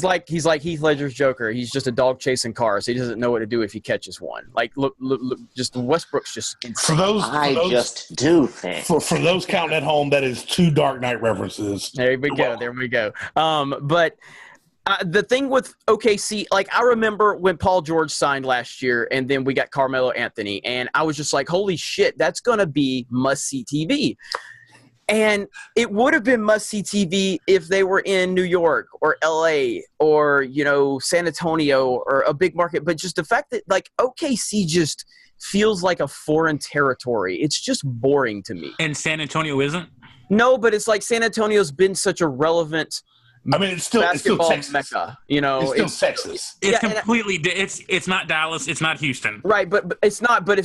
like Heath Ledger's Joker. He's just a dog chasing cars. He doesn't know what to do if he catches one. Like, look just Westbrook's just insane. Just do things. For those counting at home, that is 2 Dark Knight references. There we go. But the thing with OKC, like, I remember when Paul George signed last year, and then we got Carmelo Anthony, and I was just like, holy shit, that's going to be must-see TV. And it would have been must-see TV if they were in New York or LA or, San Antonio or a big market. But just the fact that, like, OKC just feels like a foreign territory. It's just boring to me. And San Antonio isn't? No, but it's like San Antonio's been such a relevant – it's still Texas. Mecca, it's still Texas. It's completely. It's not Dallas. It's not Houston. Right, but it's not. But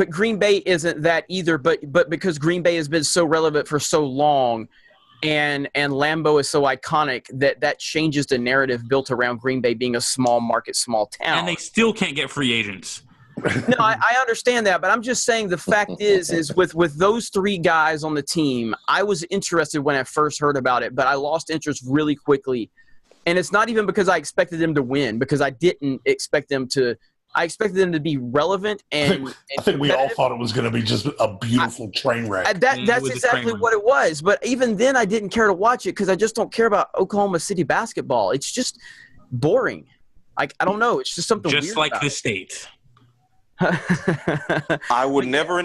Green Bay isn't that either. But because Green Bay has been so relevant for so long, and Lambeau is so iconic that changes the narrative built around Green Bay being a small market, small town. And they still can't get free agents. No, I understand that, but I'm just saying the fact is with those 3 guys on the team, I was interested when I first heard about it, but I lost interest really quickly. And it's not even because I expected them to win, because I didn't expect them to. I expected them to be relevant. I think we all thought it was going to be just a beautiful train wreck. That's exactly what it was. But even then, I didn't care to watch it because I just don't care about Oklahoma City basketball. It's just boring. Like, I don't know. It's just something just weird like about the it. state. I would never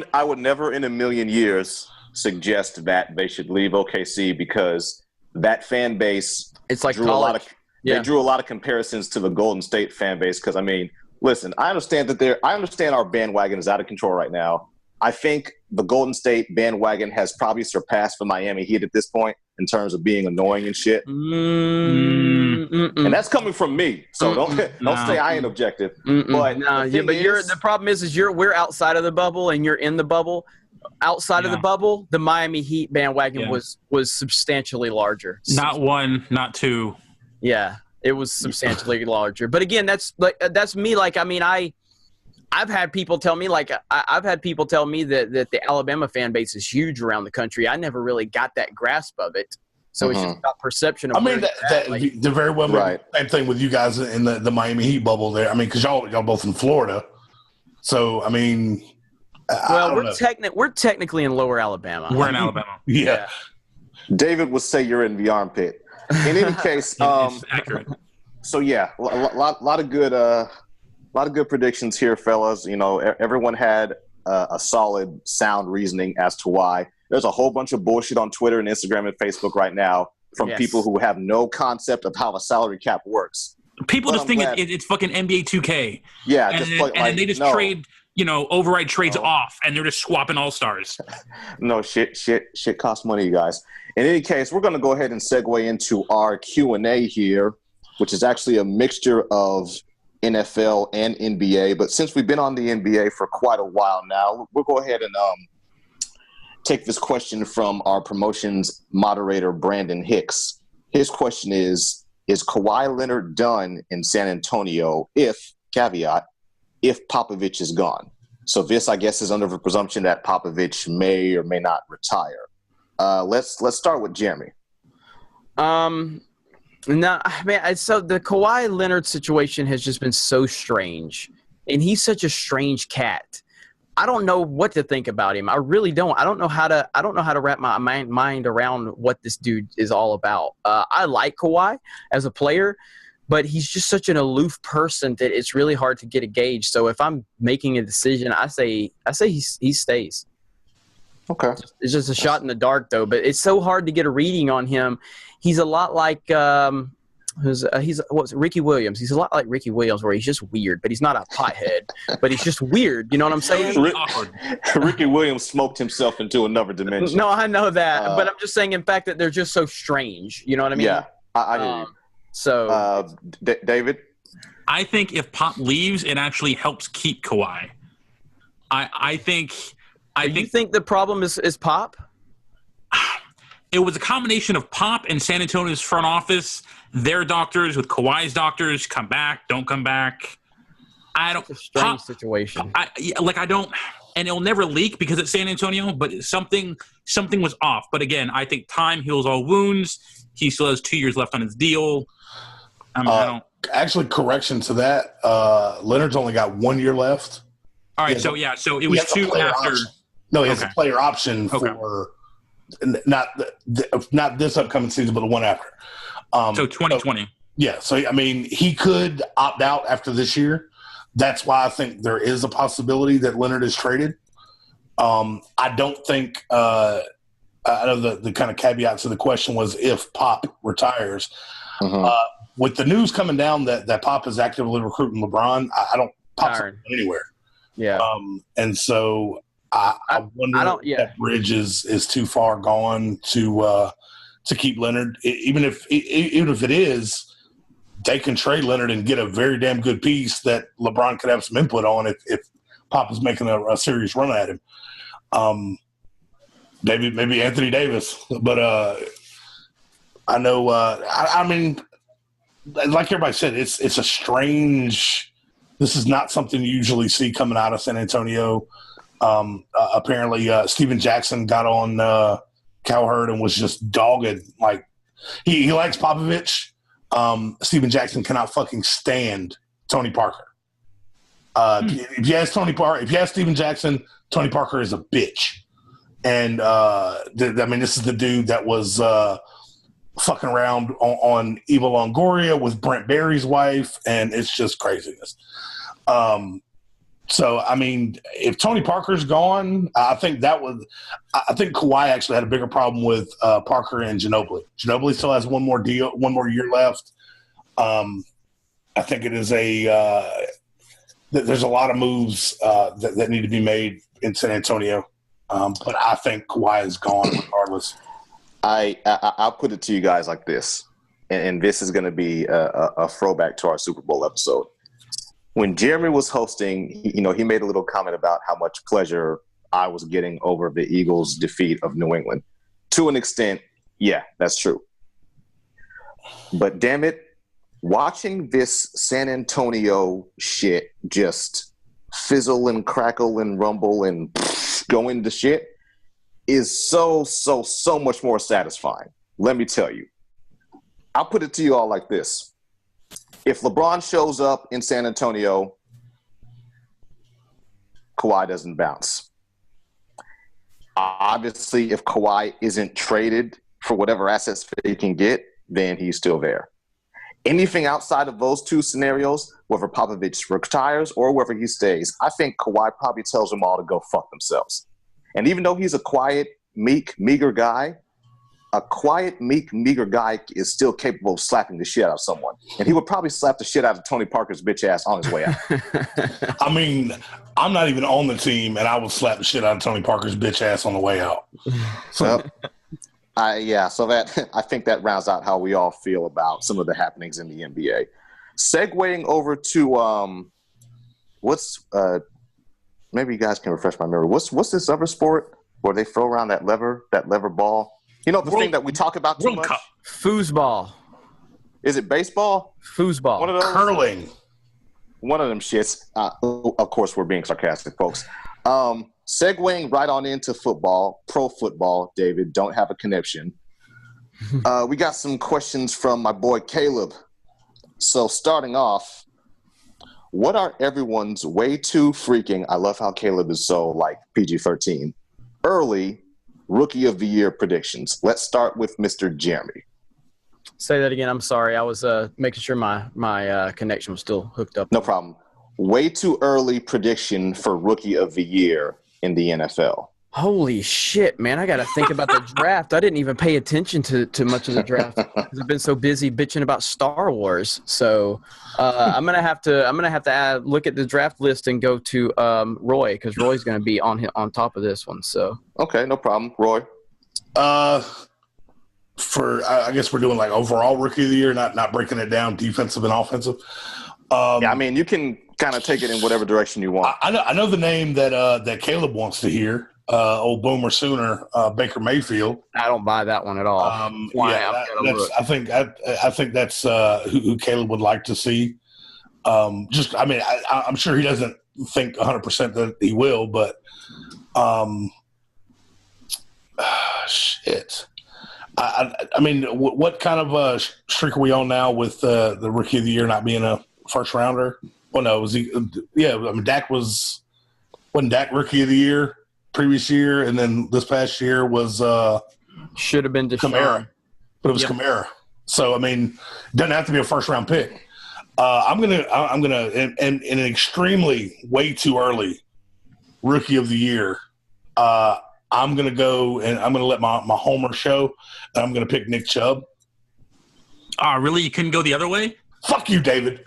in a million years suggest that they should leave OKC, because that fan base it's like drew a lot of they drew a lot of comparisons to the Golden State fan base. Because, I mean, listen, I understand our bandwagon is out of control right now. I think the Golden State bandwagon has probably surpassed the Miami Heat at this point in terms of being annoying and shit. And that's coming from me, so don't say I ain't objective. But the problem is we're outside of the bubble and you're in the bubble. Outside of the bubble, the Miami Heat bandwagon was substantially larger. Not 1, not 2. Yeah, it was substantially larger. But again, that's me. Like, I mean, I've had people tell me that the Alabama fan base is huge around the country. I never really got that grasp of it. So it's just about perception of the very well right. Same thing with you guys in the Miami Heat bubble there. I mean, because y'all both in Florida. So, I mean, we're technically in Lower Alabama. We're in Alabama. Yeah. David would say you're in the armpit. In any case, it's accurate. So yeah, a lot of good predictions here, fellas. Everyone had a solid, sound reasoning as to why. There's a whole bunch of bullshit on Twitter and Instagram and Facebook right now from people who have no concept of how a salary cap works. People just think it's fucking NBA 2K. Yeah, and then they just trade, override trades off, and they're just swapping all-stars. No, shit costs money, you guys. In any case, we're going to go ahead and segue into our Q&A here, which is actually a mixture of NFL and NBA. But since we've been on the NBA for quite a while now, we'll go ahead and take this question from our promotions moderator, Brandon Hicks. His question is Kawhi Leonard done in San Antonio if Popovich is gone? So this, I guess, is under the presumption that Popovich may or may not retire. Let's start with Jeremy. No, I mean, so the Kawhi Leonard situation has just been so strange, and he's such a strange cat. I don't know what to think about him. I really don't. I don't know how to wrap my mind around what this dude is all about. I like Kawhi as a player, but he's just such an aloof person that it's really hard to get a gauge. So if I'm making a decision, I say he stays. Okay. It's just a shot in the dark, though. But it's so hard to get a reading on him. He's a lot like Ricky Williams. He's a lot like Ricky Williams, where he's just weird, but he's not a pothead. But he's just weird. You know what I'm saying? Ricky Williams smoked himself into another dimension. No, I know that, but I'm just saying, in fact, that they're just so strange. You know what I mean? Yeah, I hear you. So, David, I think if Pop leaves, it actually helps keep Kawhi. I think. You think the problem is Pop? It was a combination of Pop and San Antonio's front office, their doctors with Kawhi's doctors, come back, don't come back. It's a strange situation. I don't, and it'll never leak because it's San Antonio, but something was off. But again, I think time heals all wounds. He still has 2 years left on his deal. I don't. Actually, correction to that. Leonard's only got 1 year left. All right, so it was 2 after. Option. No, he has a player option for not this upcoming season, but the one after. So 2020. So I mean, he could opt out after this year. That's why I think there is a possibility that Leonard is traded. I don't think I know the kind of caveat to the question was if Pop retires. With the news coming down that Pop is actively recruiting LeBron, I don't Pop's not anywhere. Yeah. And so I wonder if that bridge is too far gone to keep Leonard. Even if it is, they can trade Leonard and get a very damn good piece that LeBron could have some input on if Pop is making a serious run at him. Maybe Anthony Davis, but I know. I mean, like everybody said, it's a strange. This is not something you usually see coming out of San Antonio. Apparently, Steven Jackson got on Cowherd and was just dogged. Like he likes Popovich. Steven Jackson cannot fucking stand Tony Parker. If you ask Steven Jackson, Tony Parker is a bitch. And this is the dude that was fucking around on Eva Longoria with Brent Barry's wife, and it's just craziness. So, I mean, if Tony Parker's gone, I think Kawhi actually had a bigger problem with Parker and Ginobili. Ginobili still has one more year left. I think it is there's a lot of moves that need to be made in San Antonio. But I think Kawhi is gone regardless. I'll put it to you guys like this, and this is going to be a throwback to our Super Bowl episode. When Jeremy was hosting, he made a little comment about how much pleasure I was getting over the Eagles' defeat of New England. To an extent, yeah, that's true. But damn it, watching this San Antonio shit just fizzle and crackle and rumble and go into shit is so much more satisfying. Let me tell you. I'll put it to you all like this. If LeBron shows up in San Antonio, Kawhi doesn't bounce. Obviously, if Kawhi isn't traded for whatever assets he can get, then he's still there. Anything outside of those two scenarios, whether Popovich retires or whether he stays, I think Kawhi probably tells them all to go fuck themselves. And even though he's a quiet, meek, meager guy, a quiet, meek, meager guy is still capable of slapping the shit out of someone. And he would probably slap the shit out of Tony Parker's bitch ass on his way out. I mean, I'm not even on the team, and I would slap the shit out of Tony Parker's bitch ass on the way out. So, so that I think that rounds out how we all feel about some of the happenings in the NBA. Segueing over to maybe you guys can refresh my memory. What's this other sport where they throw around that lever ball? You know, the thing that we talk about too much? Foosball. Is it baseball? Foosball. One of those? Curling. One of them shits. Of course, we're being sarcastic, folks. Segueing right on into football, pro football, David, don't have a connection. We got some questions from my boy Caleb. So starting off, what are everyone's way too freaking, I love how Caleb is so like PG-13, early Rookie of the Year predictions? Let's start with Mr. Jeremy. Say that again. I'm sorry. I was making sure my connection was still hooked up. No problem. Way too early prediction for Rookie of the Year in the NFL. Holy shit, man. I got to think about the draft. I didn't even pay attention to much of the draft because I've been so busy bitching about Star Wars. So I'm going to have to look at the draft list and go to Roy, because Roy's going to be on top of this one. So okay, no problem. Roy? I guess we're doing like overall Rookie of the Year, not breaking it down defensive and offensive. Yeah, I mean, you can kind of take it in whatever direction you want. I know the name that Caleb wants to hear. Old Boomer Sooner, Baker Mayfield. I don't buy that one at all. I think that's who Caleb would like to see. I'm sure he doesn't think 100% that he will, but shit. I mean, what kind of streak are we on now with the Rookie of the Year not being a first rounder? Well, no, was he? Yeah, I mean, wasn't Dak Rookie of the Year previous year, and then this past year was should have been Kamara, but it was Kamara. So I mean, doesn't have to be a first round pick. I'm gonna in an extremely way too early Rookie of the Year. I'm gonna go and I'm gonna let my homer show, and I'm gonna pick Nick Chubb. Really? You couldn't go the other way? Fuck you, David.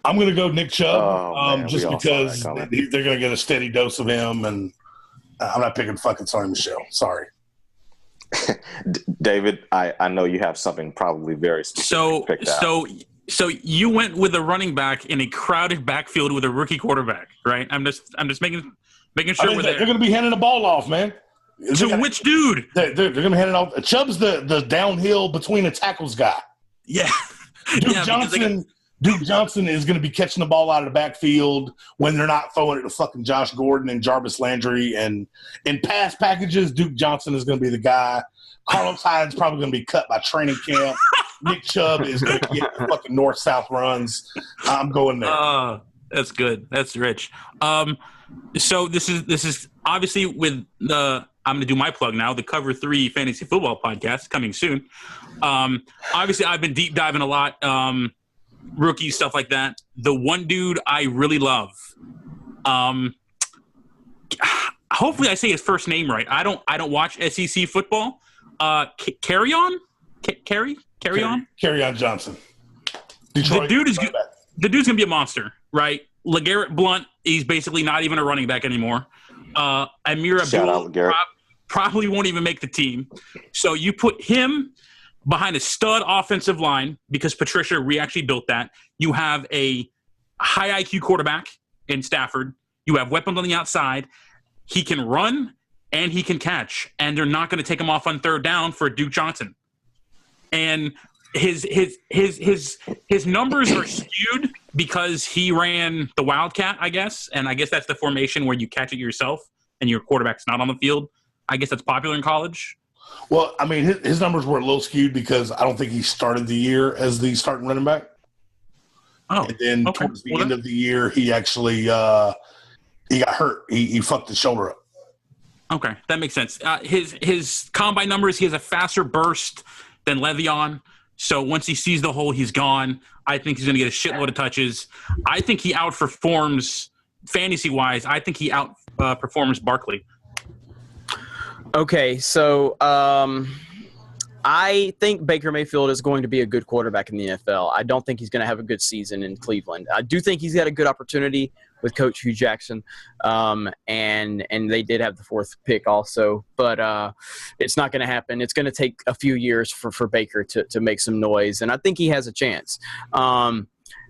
I'm going to go Nick Chubb just because they're going to get a steady dose of him, and I'm not picking fucking Sonny Michel. Sorry. David, I know you have something probably very specific So you went with a running back in a crowded backfield with a rookie quarterback, right? I'm just making sure they're going to be handing the ball off, man. Which dude? They're going to be handing off. Chubb's the downhill between the tackles guy. Yeah. Duke Johnson is going to be catching the ball out of the backfield when they're not throwing it to fucking Josh Gordon and Jarvis Landry. And in pass packages, Duke Johnson is going to be the guy. Carlos Hyde's probably going to be cut by training camp. Nick Chubb is going to get fucking north-south runs. I'm going there. That's good. That's rich. So this is obviously with the – I'm going to do my plug now, the Cover 3 Fantasy Football Podcast coming soon. Obviously, I've been deep diving a lot. Rookie stuff like that. The one dude I really love. Hopefully, I say his first name right. I don't watch SEC football. Carry on Johnson. Detroit, the dude's gonna be a monster, right? LeGarrette Blount, he's basically not even a running back anymore. Amir Abdul probably won't even make the team. So you put him behind a stud offensive line because Patricia, we actually built that. You have a high IQ quarterback in Stafford. You have weapons on the outside. He can run and he can catch, and they're not going to take him off on third down for Duke Johnson. And his numbers are skewed because he ran the Wildcat, I guess, and I guess that's the formation where you catch it yourself and your quarterback's not on the field. I guess that's popular in college. Well, I mean, his numbers were a little skewed because I don't think he started the year as the starting running back. Oh, and then towards the end of the year, he actually he got hurt. He fucked his shoulder up. Okay, that makes sense. His combine numbers, he has a faster burst than Le'Veon. So once he sees the hole, he's gone. I think he's going to get a shitload of touches. I think he outperforms fantasy-wise. I think he outperforms Barkley. Okay, so I think Baker Mayfield is going to be a good quarterback in the NFL. I don't think he's going to have a good season in Cleveland. I do think he's got a good opportunity with Coach Hugh Jackson, and they did have the 4th pick also, but it's not going to happen. It's going to take a few years for Baker to make some noise, and I think he has a chance.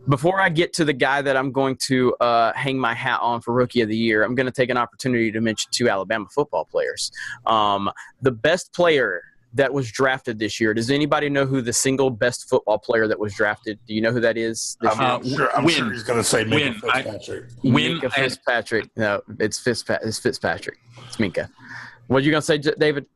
Before I get to the guy that I'm going to hang my hat on for Rookie of the Year, I'm going to take an opportunity to mention 2 Alabama football players. The best player that was drafted this year. Does anybody know who the single best football player that was drafted? Do you know who that is? I'm sure he's going to say Minka Fitzpatrick. Minka Fitzpatrick. No, it's Fitzpatrick. It's Minka. What are you going to say, David?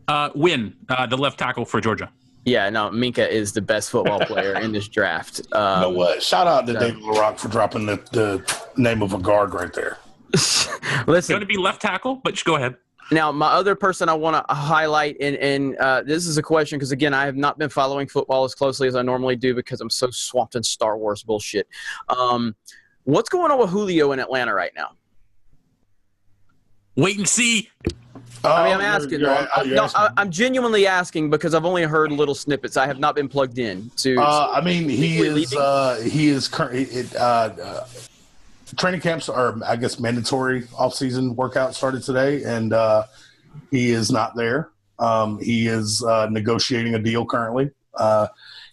The left tackle for Georgia. Yeah, no, Minka is the best football player in this draft. You know what? Shout out to David LaRock for dropping the name of a guard right there. Listen, it's going to be left tackle, but just go ahead. Now, my other person I want to highlight, and this is a question because, again, I have not been following football as closely as I normally do because I'm so swamped in Star Wars bullshit. What's going on with Julio in Atlanta right now? Wait and see. I mean, I'm asking. I'm genuinely asking because I've only heard little snippets. I have not been plugged in to. I mean, he is currently. Training camps are, I guess, mandatory off-season workouts started today, and he is not there. He is negotiating a deal currently.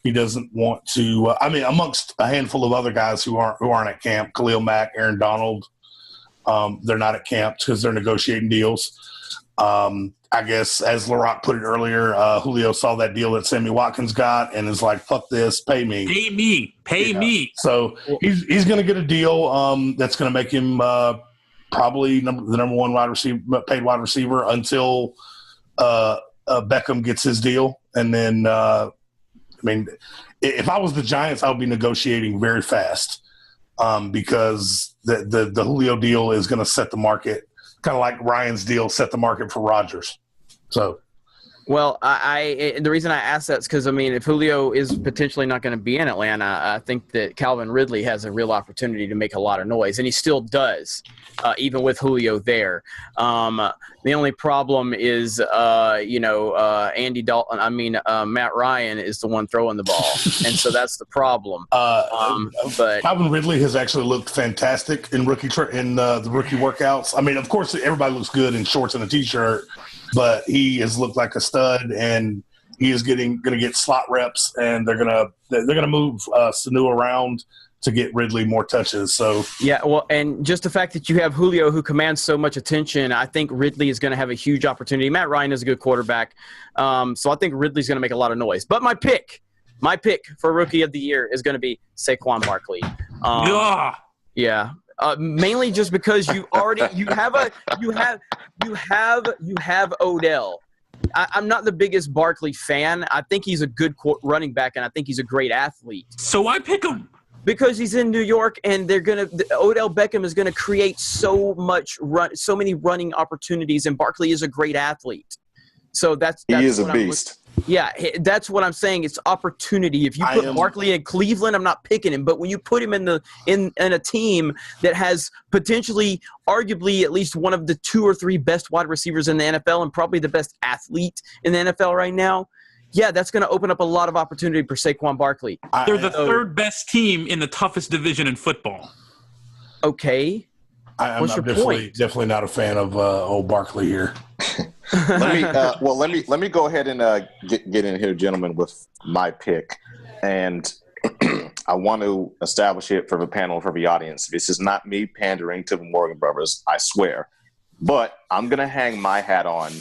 He doesn't want to. Amongst a handful of other guys who aren't at camp, Khalil Mack, Aaron Donald, they're not at camp because they're negotiating deals. I guess, as LaRock put it earlier, Julio saw that deal that Sammy Watkins got and is like, "Fuck this, pay me, pay me." So he's going to get a deal that's going to make him probably the number one paid wide receiver until Beckham gets his deal, and then if I was the Giants, I would be negotiating very fast because the Julio deal is going to set the market. Kind of like Ryan's deal set the market for Rodgers. So, well, the reason I ask that is because, if Julio is potentially not going to be in Atlanta, I think that Calvin Ridley has a real opportunity to make a lot of noise, and he still does, even with Julio there. The only problem is, Andy Dalton. Matt Ryan is the one throwing the ball, and so that's the problem. But Calvin Ridley has actually looked fantastic in the rookie workouts. Of course, everybody looks good in shorts and a t-shirt, but he has looked like a stud, and he is going to get slot reps, and they're gonna move Sanu around to get Ridley more touches. So yeah, well, and just the fact that you have Julio who commands so much attention, I think Ridley is going to have a huge opportunity. Matt Ryan is a good quarterback, so I think Ridley's going to make a lot of noise. But my pick for Rookie of the Year is going to be Saquon Barkley. Yeah. Mainly just because you have Odell. I'm not the biggest Barkley fan. I think he's a good running back, and I think he's a great athlete. So I pick him because he's in New York, and Odell Beckham is gonna create so many running opportunities, and Barkley is a great athlite. So that's he is a beast. Yeah, that's what I'm saying. It's opportunity. If you put Barkley in Cleveland, I'm not picking him. But when you put him in a team that has potentially, arguably, at least one of the 2 or 3 best wide receivers in the NFL and probably the best athlete in the NFL right now, yeah, that's going to open up a lot of opportunity for Saquon Barkley. They're the 3rd best team in the toughest division in football. Okay. I'm definitely not a fan of old Barkley here. Let me go ahead and get in here, gentlemen, with my pick, and I want to establish it for the panel, for the audience. This is not me pandering to the Morgan brothers, I swear, but I'm gonna hang my hat on.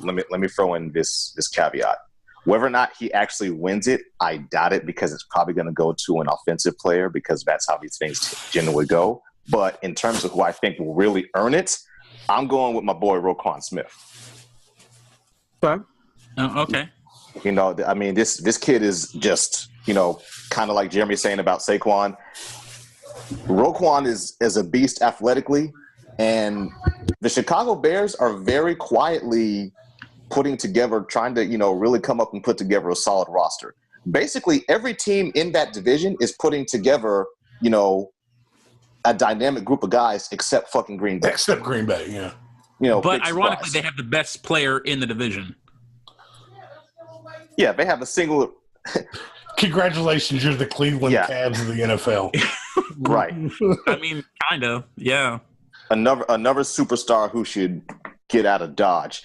Let me throw in this caveat. Whether or not he actually wins it, I doubt it, because it's probably going to go to an offensive player, because that's how these things generally go. But in terms of who I think will really earn it, I'm going with my boy Roquan Smith. Okay. Okay. This kid is just, kind of like Jeremy saying about Saquon. Roquan is a beast athletically, and the Chicago Bears are very quietly putting together, trying to, really come up and put together a solid roster. Basically, every team in that division is putting together, a dynamic group of guys except fucking Green Bay. Except Green Bay, yeah. But ironically, they have the best player in the division. Yeah, they have a single. Congratulations, you're the Cleveland Cavs of the NFL. Right. I mean, kind of, yeah. Another superstar who should get out of Dodge.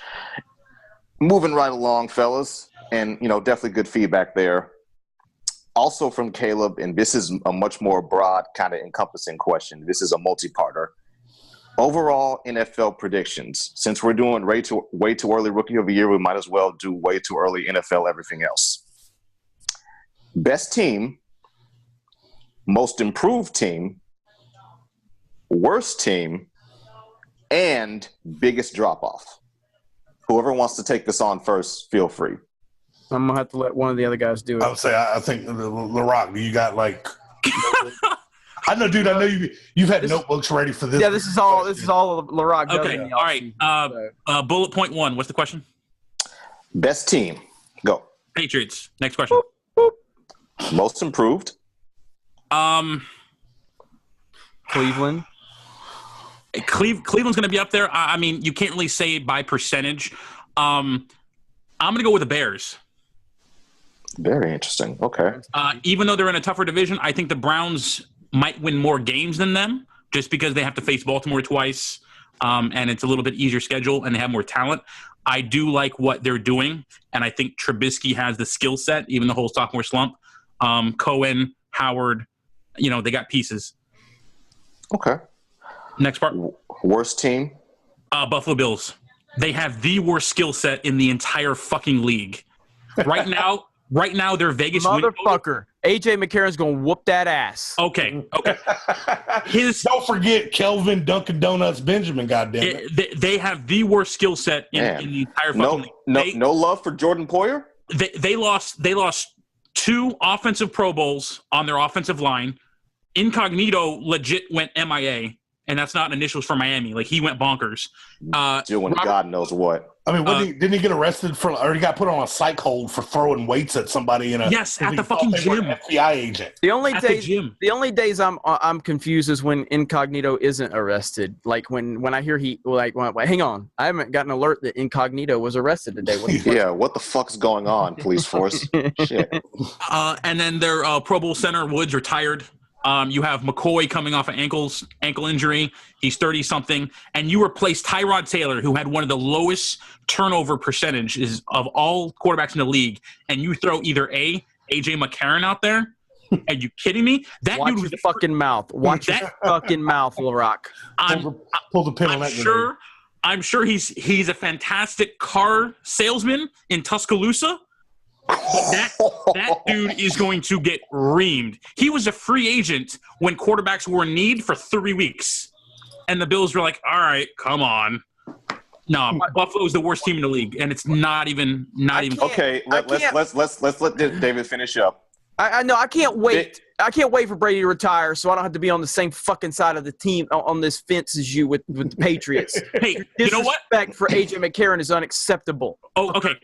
Moving right along, fellas, and definitely good feedback there. Also from Caleb, and this is a much more broad, kind of encompassing question. This is a multi-parter. Overall NFL predictions. Since we're doing way too early Rookie of the Year, we might as well do way too early NFL everything else. Best team, most improved team, worst team, and biggest drop-off. Whoever wants to take this on first, feel free. I'm going to have to let one of the other guys do it. I would say, I think, LaRock, you got like – I know, dude, I know you've had notebooks ready for this. Yeah, this is all LaRock does. Okay, all right. Bullet point 1, what's the question? Best team, go. Patriots. Next question. Most improved. Cleveland. Cleveland's going to be up there. I mean, you can't really say by percentage. I'm going to go with the Bears. Very interesting. Okay. Even though they're in a tougher division, I think the Browns might win more games than them just because they have to face Baltimore twice, and it's a little bit easier schedule, and they have more talent. I do like what they're doing, and I think Trubisky has the skill set, even the whole sophomore slump. Cohen, Howard, they got pieces. Okay. Next part. Worst team? Buffalo Bills. They have the worst skill set in the entire fucking league. Right now, their Vegas motherfucker. AJ McCarron's gonna whoop that ass. Okay. Don't forget Kelvin Dunkin' Donuts Benjamin. Goddamn it. They have the worst skill set in the entire fucking league. No love for Jordan Poyer. They lost 2 offensive Pro Bowls on their offensive line. Incognito legit went MIA. And that's not initials for Miami. Like, he went bonkers. Doing God knows what. I mean, didn't he get arrested or he got put on a psych hold for throwing weights at somebody in a at the fucking gym. FBI agent. The only days I'm confused is when Incognito isn't arrested. Like when I hear hang on, I haven't gotten an alert that Incognito was arrested today. What the fuck's going on, police force? Shit. And then their Pro Bowl center Woods retired. You have McCoy coming off an ankle injury. He's 30-something. And you replace Tyrod Taylor, who had one of the lowest turnover percentages of all quarterbacks in the league, and you throw either AJ McCarron out there. Are you kidding me? Watch your fucking mouth. Watch your fucking mouth, LaRock. Pull the pin on that. I'm sure he's a fantastic car salesman in Tuscaloosa. That dude is going to get reamed. He was a free agent when quarterbacks were in need for 3 weeks. And the Bills were like, all right, come on. No, Buffalo's the worst team in the league, and it's not even. Okay, let's let David finish up. I know. I can't wait. I can't wait for Brady to retire, so I don't have to be on the same fucking side of the team on this fence as you with the Patriots. Hey, you know what? Disrespect for AJ McCarron is unacceptable. Oh, okay.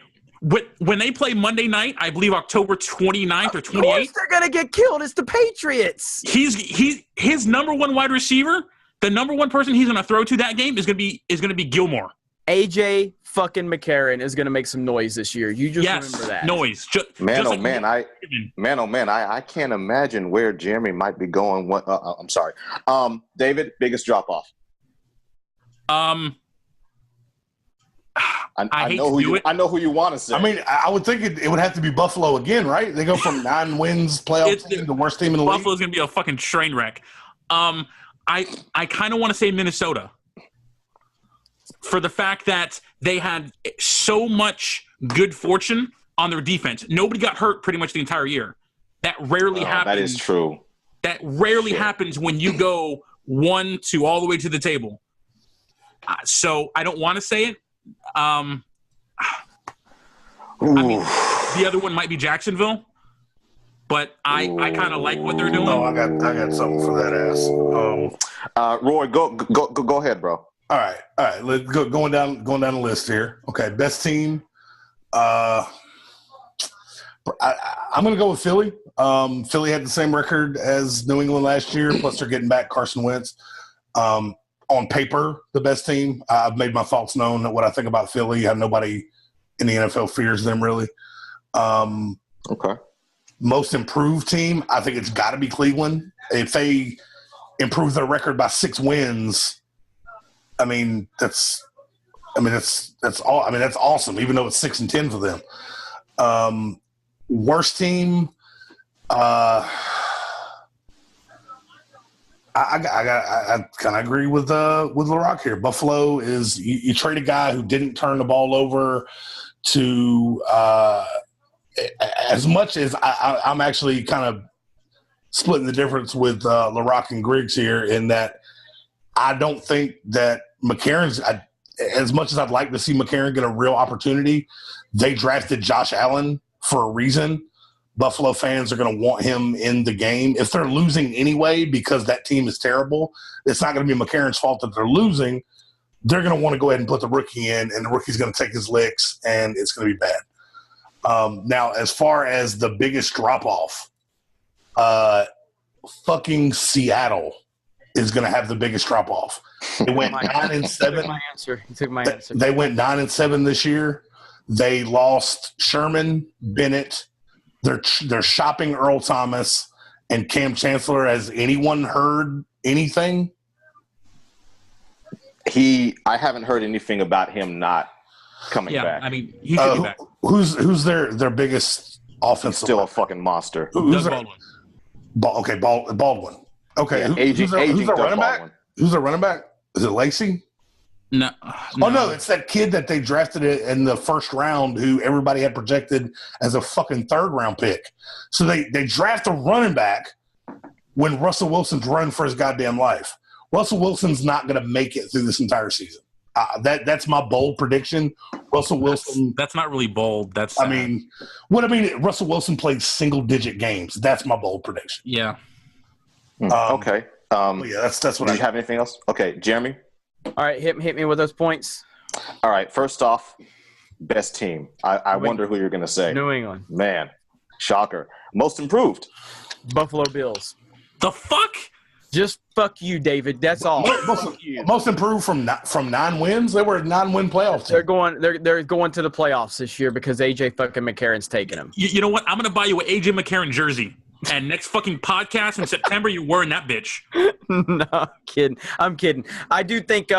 When they play Monday night, I believe October 29th or 28th. Of course they're gonna get killed. It's the Patriots. His number one wide receiver. The number one person he's gonna throw to that game is gonna be Gilmore. AJ fucking McCarron is going to make some noise this year. You just remember that. Noise. I can't imagine where Jeremy might be going. I'm sorry. David, biggest drop off. I know who you want to say. I mean, I would think it would have to be Buffalo again, right? They go from 9 wins playoff team, the worst team in the league. Buffalo's going to be a fucking train wreck. I kind of want to say Minnesota. For the fact that they had so much good fortune on their defense. Nobody got hurt pretty much the entire year. That rarely happens. That is true. That rarely happens when you go 1-2 all the way to the table. So I don't want to say it. I mean, the other one might be Jacksonville, but I kind of like what they're doing. No, I got something for that ass. Roy, go ahead, bro. All right. Let's go going down the list here. Okay, best team. I'm going to go with Philly. Philly had the same record as New England last year, plus they're getting back Carson Wentz. On paper, the best team. I've made my thoughts known what I think about Philly. Nobody in the NFL fears them, really. Okay. Most improved team, I think it's got to be Cleveland. If they improve their record by 6 wins, that's awesome. Even though it's 6-10 for them. Worst team, I kind of agree with LaRock here. Buffalo is you trade a guy who didn't turn the ball over to as much as I'm actually kind of splitting the difference with LaRock and Griggs here in that I don't think that McCarron's as much as I'd like to see McCarron get a real opportunity, they drafted Josh Allen for a reason. Buffalo fans are going to want him in the game. If they're losing anyway because that team is terrible, it's not going to be McCarron's fault that they're losing. They're going to want to go ahead and put the rookie in, and the rookie's going to take his licks, and it's going to be bad. Now, as far as the biggest drop-off, fucking Seattle is going to have the biggest drop-off. They went 9-7. You took my answer. They went 9-7 this year. They lost Sherman, Bennett. They're shopping Earl Thomas and Cam Chancellor. Has anyone heard anything? I haven't heard anything about him not coming back. I mean, he should be back. Who's their biggest offensive? Still a fucking monster. Who's Baldwin. Baldwin. Okay, Yeah, who's their running back? Baldwin. Who's their running back? Is it Lacey? No. Oh, no, it's that kid that they drafted in the first round who everybody had projected as a fucking third-round pick. So they draft a running back when Russell Wilson's running for his goddamn life. Russell Wilson's not going to make it through this entire season. That's my bold prediction. Russell Wilson. That's not really bold. That's. Russell Wilson played single-digit games. That's my bold prediction. Yeah. Okay. That's what. Do you have anything else? Okay, Jeremy. All right, hit me with those points. All right. First off, best team. I wonder who you're going to say. New England. Man, shocker. Most improved. Buffalo Bills. The fuck? Just fuck you, David. That's all. Most improved from 9 wins. They were a 9-win playoff team. They're going to the playoffs this year because AJ fucking McCarron's taking them. You know what? I'm gonna buy you an AJ McCarron jersey, and next fucking podcast in September, you're wearing that bitch. No, I'm kidding. I do think,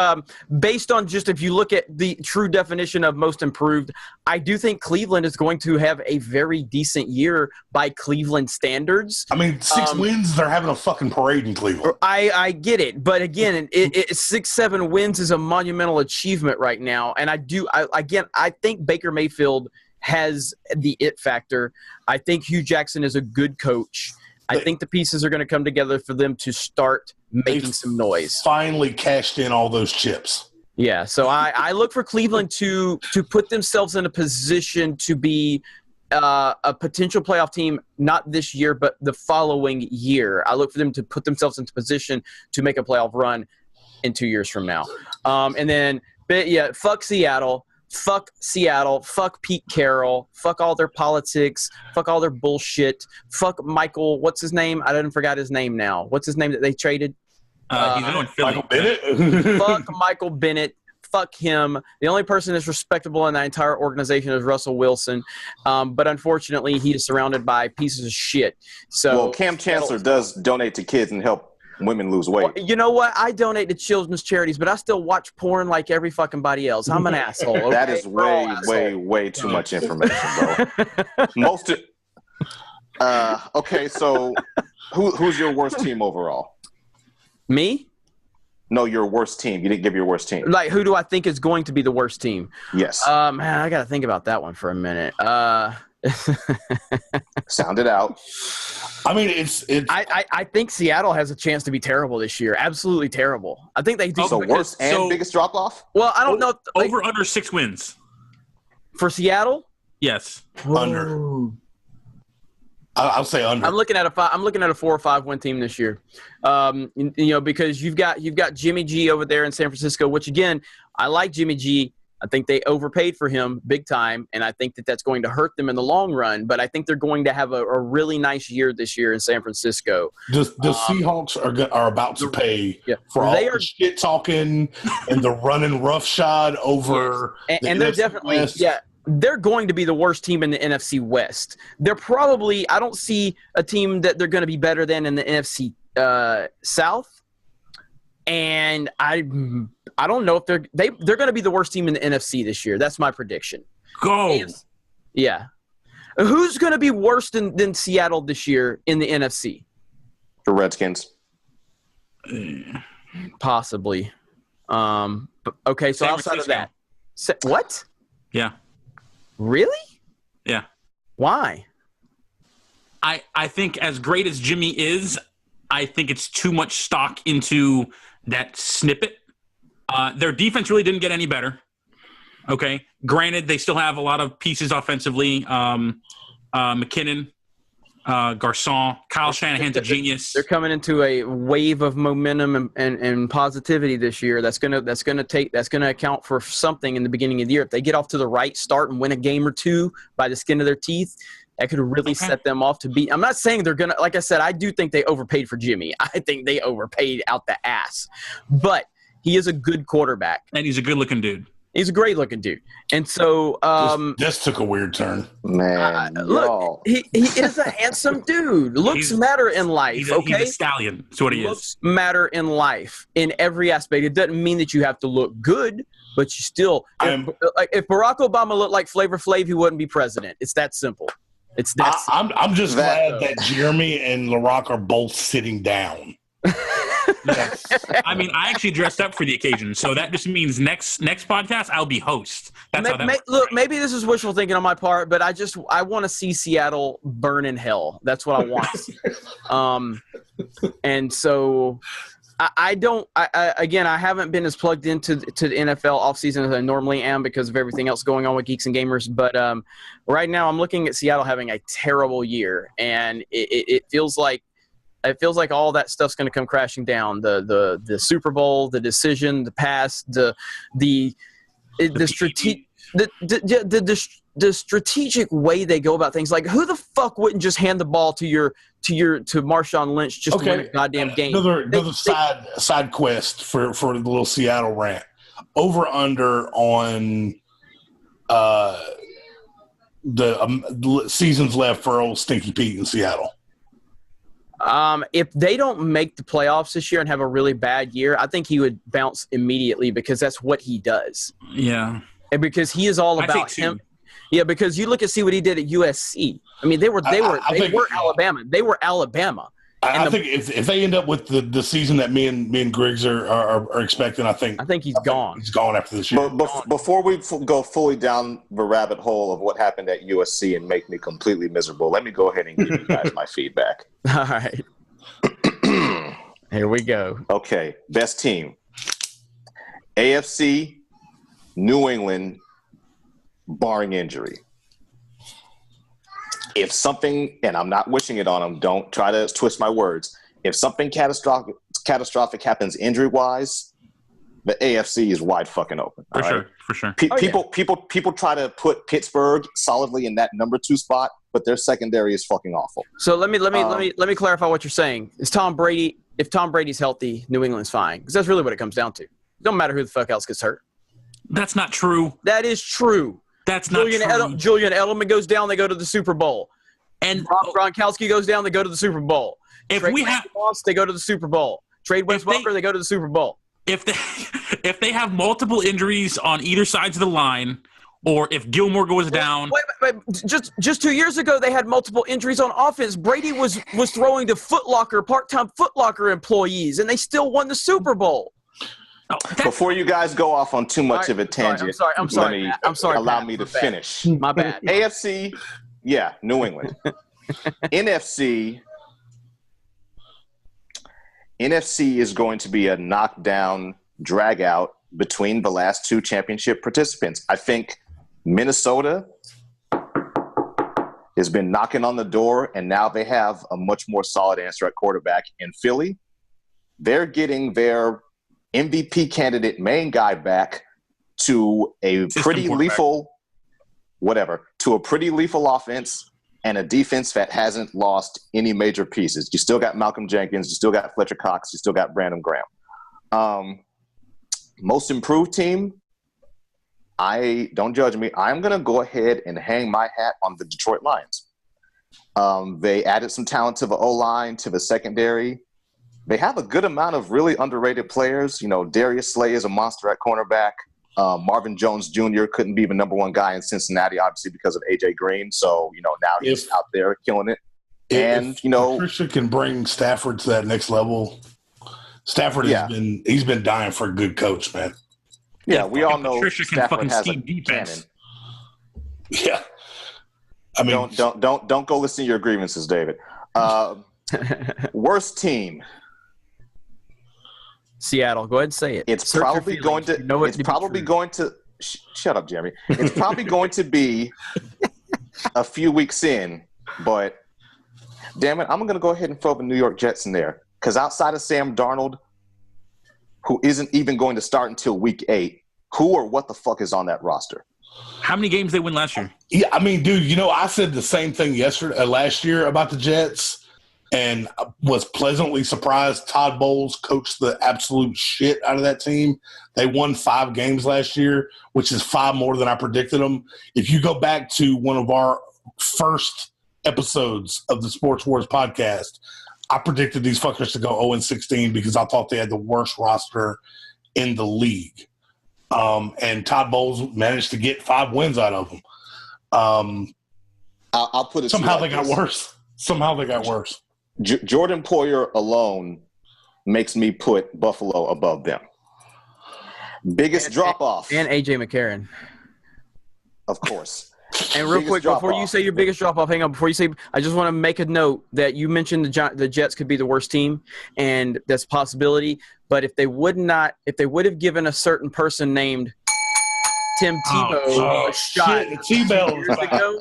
based on just if you look at the true definition of most improved, I do think Cleveland is going to have a very decent year by Cleveland standards. I mean, 6 wins, they're having a fucking parade in Cleveland. I get it, but again, 6-7 wins is a monumental achievement right now, and I think Baker Mayfield has the it factor. I think Hugh Jackson is a good coach. I think the pieces are going to come together for them to start making some noise. Finally cashed in all those chips. Yeah, so I look for Cleveland to put themselves in a position to be a potential playoff team, not this year, but the following year. I look for them to put themselves into position to make a playoff run in 2 years from now. Fuck Seattle. Fuck Seattle. Fuck Pete Carroll. Fuck all their politics. Fuck all their bullshit. Fuck Michael. What's his name? I didn't forgot his name now. What's his name that they traded? He's going Philly. Michael Bennett? Fuck Michael Bennett. Fuck him. The only person that's respectable in that entire organization is Russell Wilson. But unfortunately, he is surrounded by pieces of shit. So Cam Chancellor does donate to kids and help women lose weight. Well, you know what? I donate to children's charities, but I still watch porn like every fucking body else. I'm an asshole. Okay? That is way too much information, bro. Okay, so who's your worst team overall? Me? No, your worst team. You didn't give your worst team. Like, who do I think is going to be the worst team? Yes. Man, I got to think about that one for a minute. Sound it out. I mean, it's. I think Seattle has a chance to be terrible this year. Absolutely terrible. I think they do. So worst and biggest drop off? Well, I don't know. Over under 6 wins. For Seattle? Yes. Under. I'll say under. I'm looking at a 4 or 5 win team this year. Because you've got Jimmy G over there in San Francisco, which again, I like Jimmy G. I think they overpaid for him big time, and I think that that's going to hurt them in the long run. But I think they're going to have a really nice year this year in San Francisco. The Seahawks are about to pay for all the shit talking and the running roughshod over. And they're definitely West. They're going to be the worst team in the NFC West. They're probably – I don't see a team that they're going to be better than in the NFC South. And I don't know if they're going to be the worst team in the NFC this year. That's my prediction. Go. Yeah. Who's going to be worse than Seattle this year in the NFC? The Redskins. Possibly. Okay, so outside of that. What? Yeah. Really? Yeah. Why? I think as great as Jimmy is, I think it's too much stock into that snippet. Their defense really didn't get any better. Okay. Granted, they still have a lot of pieces offensively. McKinnon, Garcon, Kyle Shanahan's a genius. They're coming into a wave of momentum and positivity this year. That's gonna account for something in the beginning of the year. If they get off to the right start and win a game or two by the skin of their teeth, that could really set them off to beat. I'm not saying they're gonna. Like I said, I do think they overpaid for Jimmy. I think they overpaid out the ass, but he is a good quarterback, and he's a good-looking dude. He's a great-looking dude, and so this took a weird turn. Man, look, he is a handsome dude. Looks matter in life. He's okay, he's a stallion. That's what he looks matter in life in every aspect. It doesn't mean that you have to look good, but you still. If Barack Obama looked like Flavor Flav, he wouldn't be president. It's that simple. It's that. I'm just glad that Jeremy and LaRock are both sitting down. Yes. I mean, I actually dressed up for the occasion, so that just means next podcast I'll be host. That's how that works. Look, maybe this is wishful thinking on my part, but I want to see Seattle burn in hell. That's what I want to see. And so I haven't been as plugged into the NFL offseason as I normally am because of everything else going on with Geeks and Gamers. But right now I'm looking at Seattle having a terrible year, and it feels like all that stuff's going to come crashing down. The Super Bowl, the decision, the pass, the strategic way they go about things. Like, who the fuck wouldn't just hand the ball to Marshawn Lynch just to win a goddamn game? Another side quest for the little Seattle rant. Over under on the seasons left for old Stinky Pete in Seattle. If they don't make the playoffs this year and have a really bad year, I think he would bounce immediately because that's what he does. Yeah. And because he is all about him. Yeah, because you see what he did at USC. I mean, they were Alabama. They were Alabama. I think if they end up with the season that me and Griggs are expecting, I think he's gone. He's gone after this year. But before we go fully down the rabbit hole of what happened at USC and make me completely miserable, let me go ahead and give you guys my feedback. All right. Here we go. Okay, best team. AFC, New England, barring injury. If something, and I'm not wishing it on them, don't try to twist my words. If something catastrophic happens injury-wise, the AFC is wide fucking open. For sure. People try to put Pittsburgh solidly in that number 2 spot, but their secondary is fucking awful. So let me clarify what you're saying. Is Tom Brady? If Tom Brady's healthy, New England's fine, because that's really what it comes down to. It don't matter who the fuck else gets hurt. That's not true. That is true. That's not true. Julian Edelman goes down, they go to the Super Bowl. And Gronkowski goes down, they go to the Super Bowl. If we have lost, they go to the Super Bowl. Trade Wes Welker, they go to the Super Bowl. If they have multiple injuries on either sides of the line, or if Gilmore goes down. Wait. Just 2 years ago, they had multiple injuries on offense. Brady was throwing to part-time Foot Locker employees, and they still won the Super Bowl. Before you guys go off on too much of a tangent, I'm sorry. Allow me to finish. My bad. AFC, yeah, New England. NFC is going to be a knockdown, drag out between the last 2 championship participants. I think Minnesota has been knocking on the door, and now they have a much more solid answer at quarterback. In Philly, they're getting their MVP candidate main guy back, to a pretty lethal offense and a defense that hasn't lost any major pieces. You still got Malcolm Jenkins, you still got Fletcher Cox, you still got Brandon Graham. Most improved team, don't judge me, I'm going to go ahead and hang my hat on the Detroit Lions. They added some talent to the O-line, to the secondary. They have a good amount of really underrated players. You know, Darius Slay is a monster at cornerback. Marvin Jones Jr. couldn't be the number one guy in Cincinnati, obviously, because of A.J. Green. So, you know, now he's out there killing it. And, you know, Patricia can bring Stafford to that next level. Stafford he's been dying for a good coach, man. Yeah, we all know Patricia can Stafford fucking has a scheme defense. cannon. Yeah. I mean, don't go listen to your grievances, David. Worst team. Seattle. Go ahead and say it. It's probably going to shut up, Jeremy. It's probably going to be a few weeks in, but damn it, I'm going to go ahead and throw the New York Jets in there because outside of Sam Darnold, who isn't even going to start until week 8, who or what the fuck is on that roster? How many games they win last year? Yeah, I mean, dude, you know, I said the same thing last year about the Jets. And was pleasantly surprised Todd Bowles coached the absolute shit out of that team. They won 5 games last year, which is 5 more than I predicted them. If you go back to one of our first episodes of the Sports Wars podcast, I predicted these fuckers to go 0-16 because I thought they had the worst roster in the league. And Todd Bowles managed to get 5 wins out of them. I'll put it somehow they got worse. Somehow they got worse. Jordan Poyer alone makes me put Buffalo above them. Biggest drop-off. And A.J. McCarron. Of course. And real quick, before you say your biggest drop-off, hang on. Before you say – I just want to make a note that you mentioned the Jets could be the worst team, and that's a possibility. But if they would have given a certain person named Tim Tebow a shot years ago,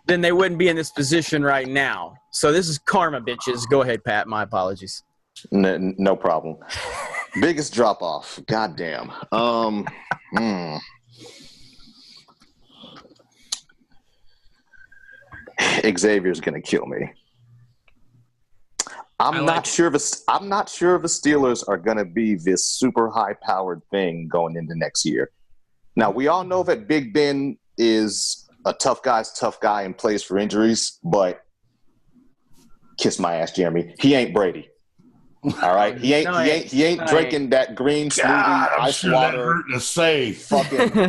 then they wouldn't be in this position right now. So this is karma, bitches. Go ahead, Pat. My apologies. No problem. Biggest drop-off. Goddamn. Xavier's gonna kill me. I'm not sure the Steelers are gonna be this super high-powered thing going into next year. Now we all know that Big Ben is a tough guy and plays for injuries, but kiss my ass, Jeremy. He ain't Brady. All right, he ain't drinking that green smoothie, ice water, fucking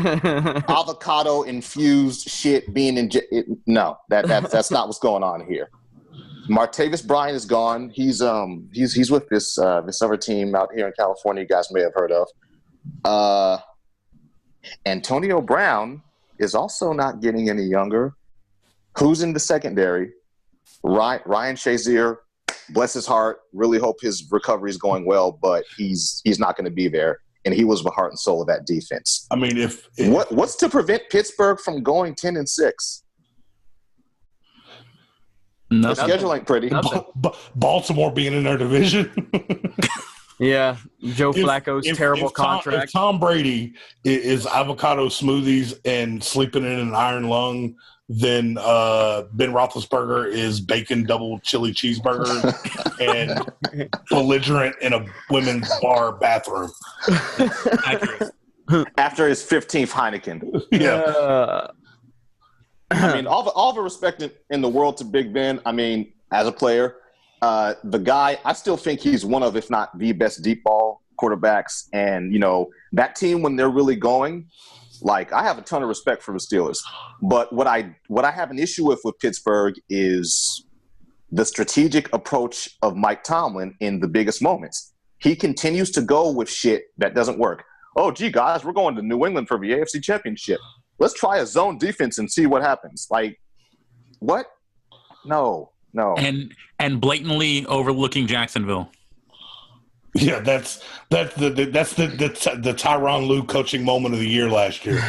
avocado infused shit. No, that's not what's going on here. Martavis Bryant is gone. He's with this other team out here in California. You guys may have heard of. Antonio Brown is also not getting any younger. Who's in the secondary? Ryan Shazier. Bless his heart. Really hope his recovery is going well, but he's not going to be there. And he was the heart and soul of that defense. I mean, what's to prevent Pittsburgh from going 10-6? Their schedule ain't pretty. Baltimore being in their division. Yeah, Joe Flacco's terrible contract. If Tom Brady is avocado smoothies and sleeping in an iron lung, then Ben Roethlisberger is bacon double chili cheeseburgers and belligerent in a women's bar bathroom. Accurate. After his 15th Heineken. Yeah. I mean, all the respect in the world to Big Ben. I mean, as a player, the guy, I still think he's one of, if not the best deep ball quarterbacks. And, you know, that team, when they're really going, like, I have a ton of respect for the Steelers. But what I have an issue with Pittsburgh is the strategic approach of Mike Tomlin in the biggest moments. He continues to go with shit that doesn't work. Oh, gee, guys, we're going to New England for the AFC Championship. Let's try a zone defense and see what happens. Like, what? No. And blatantly overlooking Jacksonville. Yeah, that's the Tyronn Lue coaching moment of the year last year.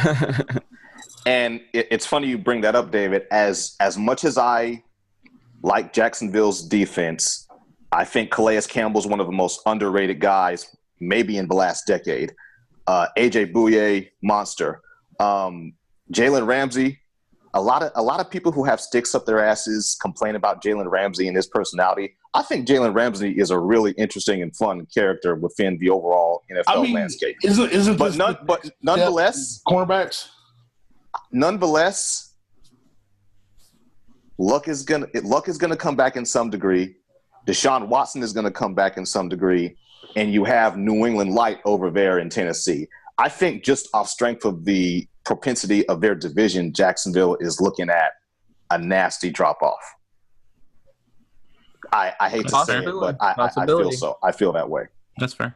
And it's funny you bring that up, David. As much as I like Jacksonville's defense, I think Calais Campbell's one of the most underrated guys maybe in the last decade. AJ Bouye, monster. Jalen Ramsey. A lot of people who have sticks up their asses complain about Jalen Ramsey and his personality. I think Jalen Ramsey is a really interesting and fun character within the overall NFL landscape. Nonetheless, cornerbacks. Nonetheless, luck is gonna come back in some degree. Deshaun Watson is gonna come back in some degree, and you have New England light over there in Tennessee. I think just off strength of the propensity of their division, Jacksonville is looking at a nasty drop-off. I hate to say it, but I feel so. I feel that way. That's fair.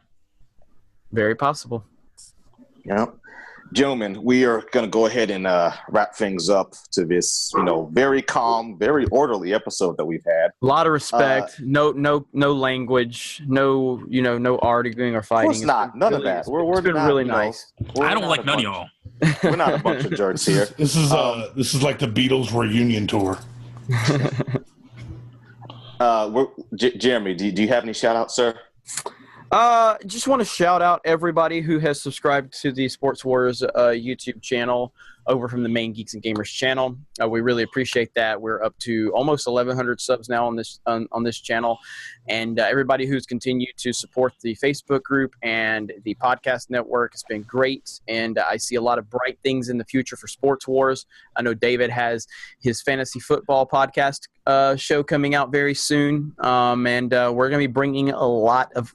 Very possible. Yeah. Gentlemen, we are going to go ahead and wrap things up to this, very calm, very orderly episode that we've had. A lot of respect. No language. No arguing or fighting. Of course not. None of that. We're been really nice. I don't like none of y'all. We're not a bunch of jerks here. This is like the Beatles reunion tour. Jeremy, do you have any shout outs, sir? Just want to shout out everybody who has subscribed to the Sports Wars YouTube channel over from the Main Geeks and Gamers channel. We really appreciate that. We're up to almost 1,100 subs now on this channel, and everybody who's continued to support the Facebook group and the podcast network has been great. And I see a lot of bright things in the future for Sports Wars. I know David has his fantasy football podcast show coming out very soon, and we're going to be bringing a lot of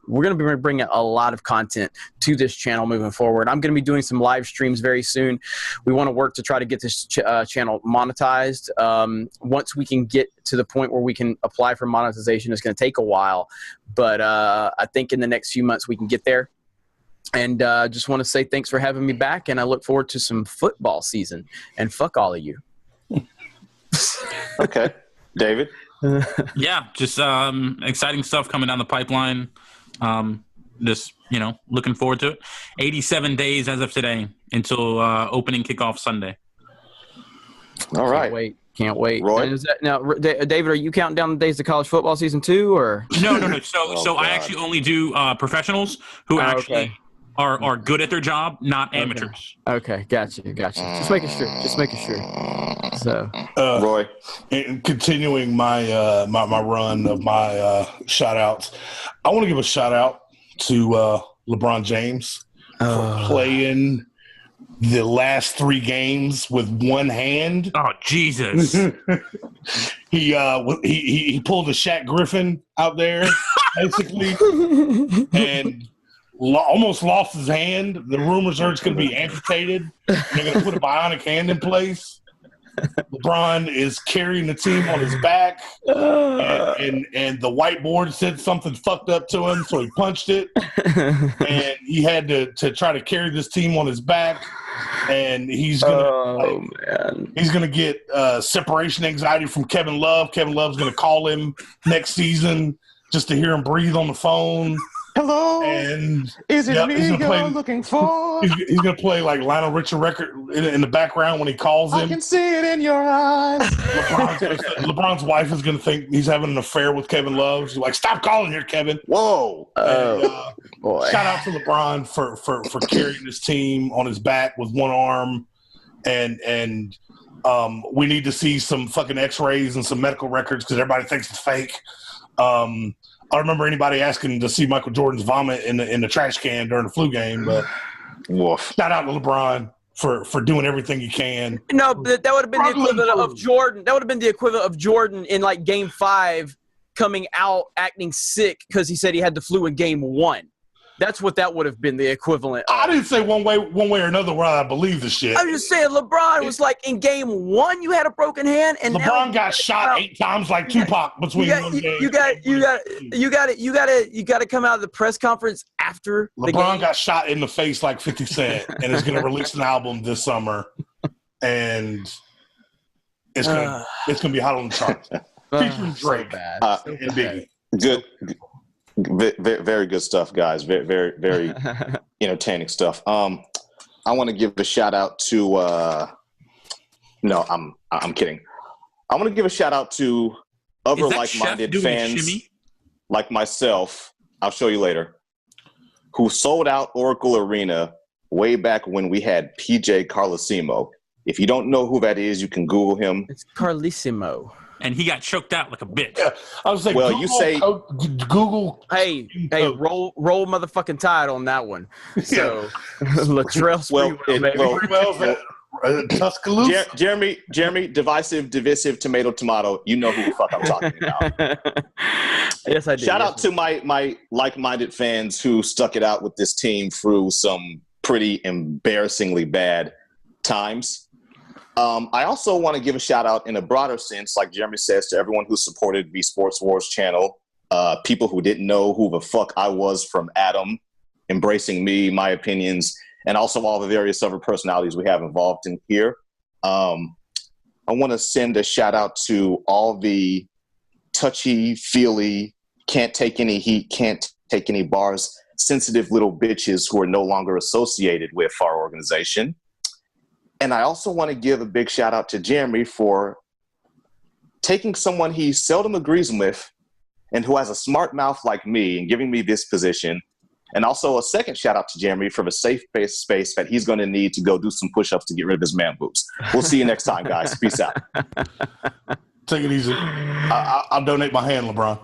content to this channel moving forward. I'm going to be doing some live streams very soon. We want to work to try to get this channel monetized. Once we can get to the point where we can apply for monetization, it's going to take a while, but I think in the next few months we can get there. And just want to say thanks for having me back, and I look forward to some football season. And fuck all of you. Okay. David? Yeah, just exciting stuff coming down the pipeline. Just, looking forward to it. 87 days as of today until opening kickoff Sunday. All right. Can't wait. Roy? And David, are you counting down the days to college football season 2? Or? No. So I actually only do professionals who are good at their job, not amateurs. Okay, gotcha. Just making sure. So, Roy, and continuing my my run of my shout outs, I want to give a shout out to LeBron James for playing the last 3 games with one hand. Oh, Jesus. He pulled a Shaq Griffin out there, basically, and almost lost his hand. The rumors are it's going to be amputated. They're going to put a bionic hand in place. LeBron is carrying the team on his back, and the whiteboard said something fucked up to him, so he punched it, and he had to try to carry this team on his back, and he's gonna get separation anxiety from Kevin Love. Kevin Love's gonna call him next season just to hear him breathe on the phone. Hello. And is it me you're looking for? He's gonna play like Lionel Richie record in the background when he calls him. I can see it in your eyes. LeBron's wife is gonna think he's having an affair with Kevin Love. She's like, "Stop calling here, Kevin." Whoa! Boy! Shout out to LeBron for carrying this team on his back with one arm, and we need to see some fucking X-rays and some medical records because everybody thinks it's fake. I don't remember anybody asking to see Michael Jordan's vomit in the trash can during the flu game, but shout out to LeBron for doing everything he can. No, that would have been the equivalent of Jordan. That would have been the equivalent of Jordan in like Game 5 coming out acting sick because he said he had the flu in Game 1. That's what that would have been the equivalent of. I didn't say one way or another whether I believe the shit. I'm just saying LeBron was like in Game 1 you had a broken hand, and LeBron got shot 8 times like Tupac between one game. You got to come out of the press conference after the game. LeBron got shot in the face like 50 Cent and is going to release an album this summer, and it's going to be hot on the charts. Featuring Drake and Biggie. Good. Very good stuff, guys. Very, very, very entertaining stuff. I want to give a shout out to. No, I'm kidding. I want to give a shout out to other like-minded fans like myself. I'll show you later. Who sold out Oracle Arena way back when we had PJ Carlesimo. If you don't know who that is, you can Google him. It's Carlissimo. And he got choked out like a bitch. Yeah, I was like, Well, Google, you say- Google. Hey, roll motherfucking tide on that one. So, Latrell Well, Sprewell, baby. Tuscaloosa. Jeremy, divisive, tomato. You know who the fuck I'm talking about. Yes, I did. Shout out to my like-minded fans who stuck it out with this team through some pretty embarrassingly bad times. I also want to give a shout out in a broader sense, like Jeremy says, to everyone who supported the Sports Wars channel, people who didn't know who the fuck I was from Adam, embracing me, my opinions, and also all the various other personalities we have involved in here. I want to send a shout out to all the touchy-feely, can't take any heat, can't take any bars, sensitive little bitches who are no longer associated with our organization. And I also want to give a big shout out to Jeremy for taking someone he seldom agrees with and who has a smart mouth like me and giving me this position. And also a second shout out to Jeremy for the safe space that he's going to need to go do some push-ups to get rid of his man boobs. We'll see you next time, guys. Peace out. Take it easy. I'll donate my hand, LeBron.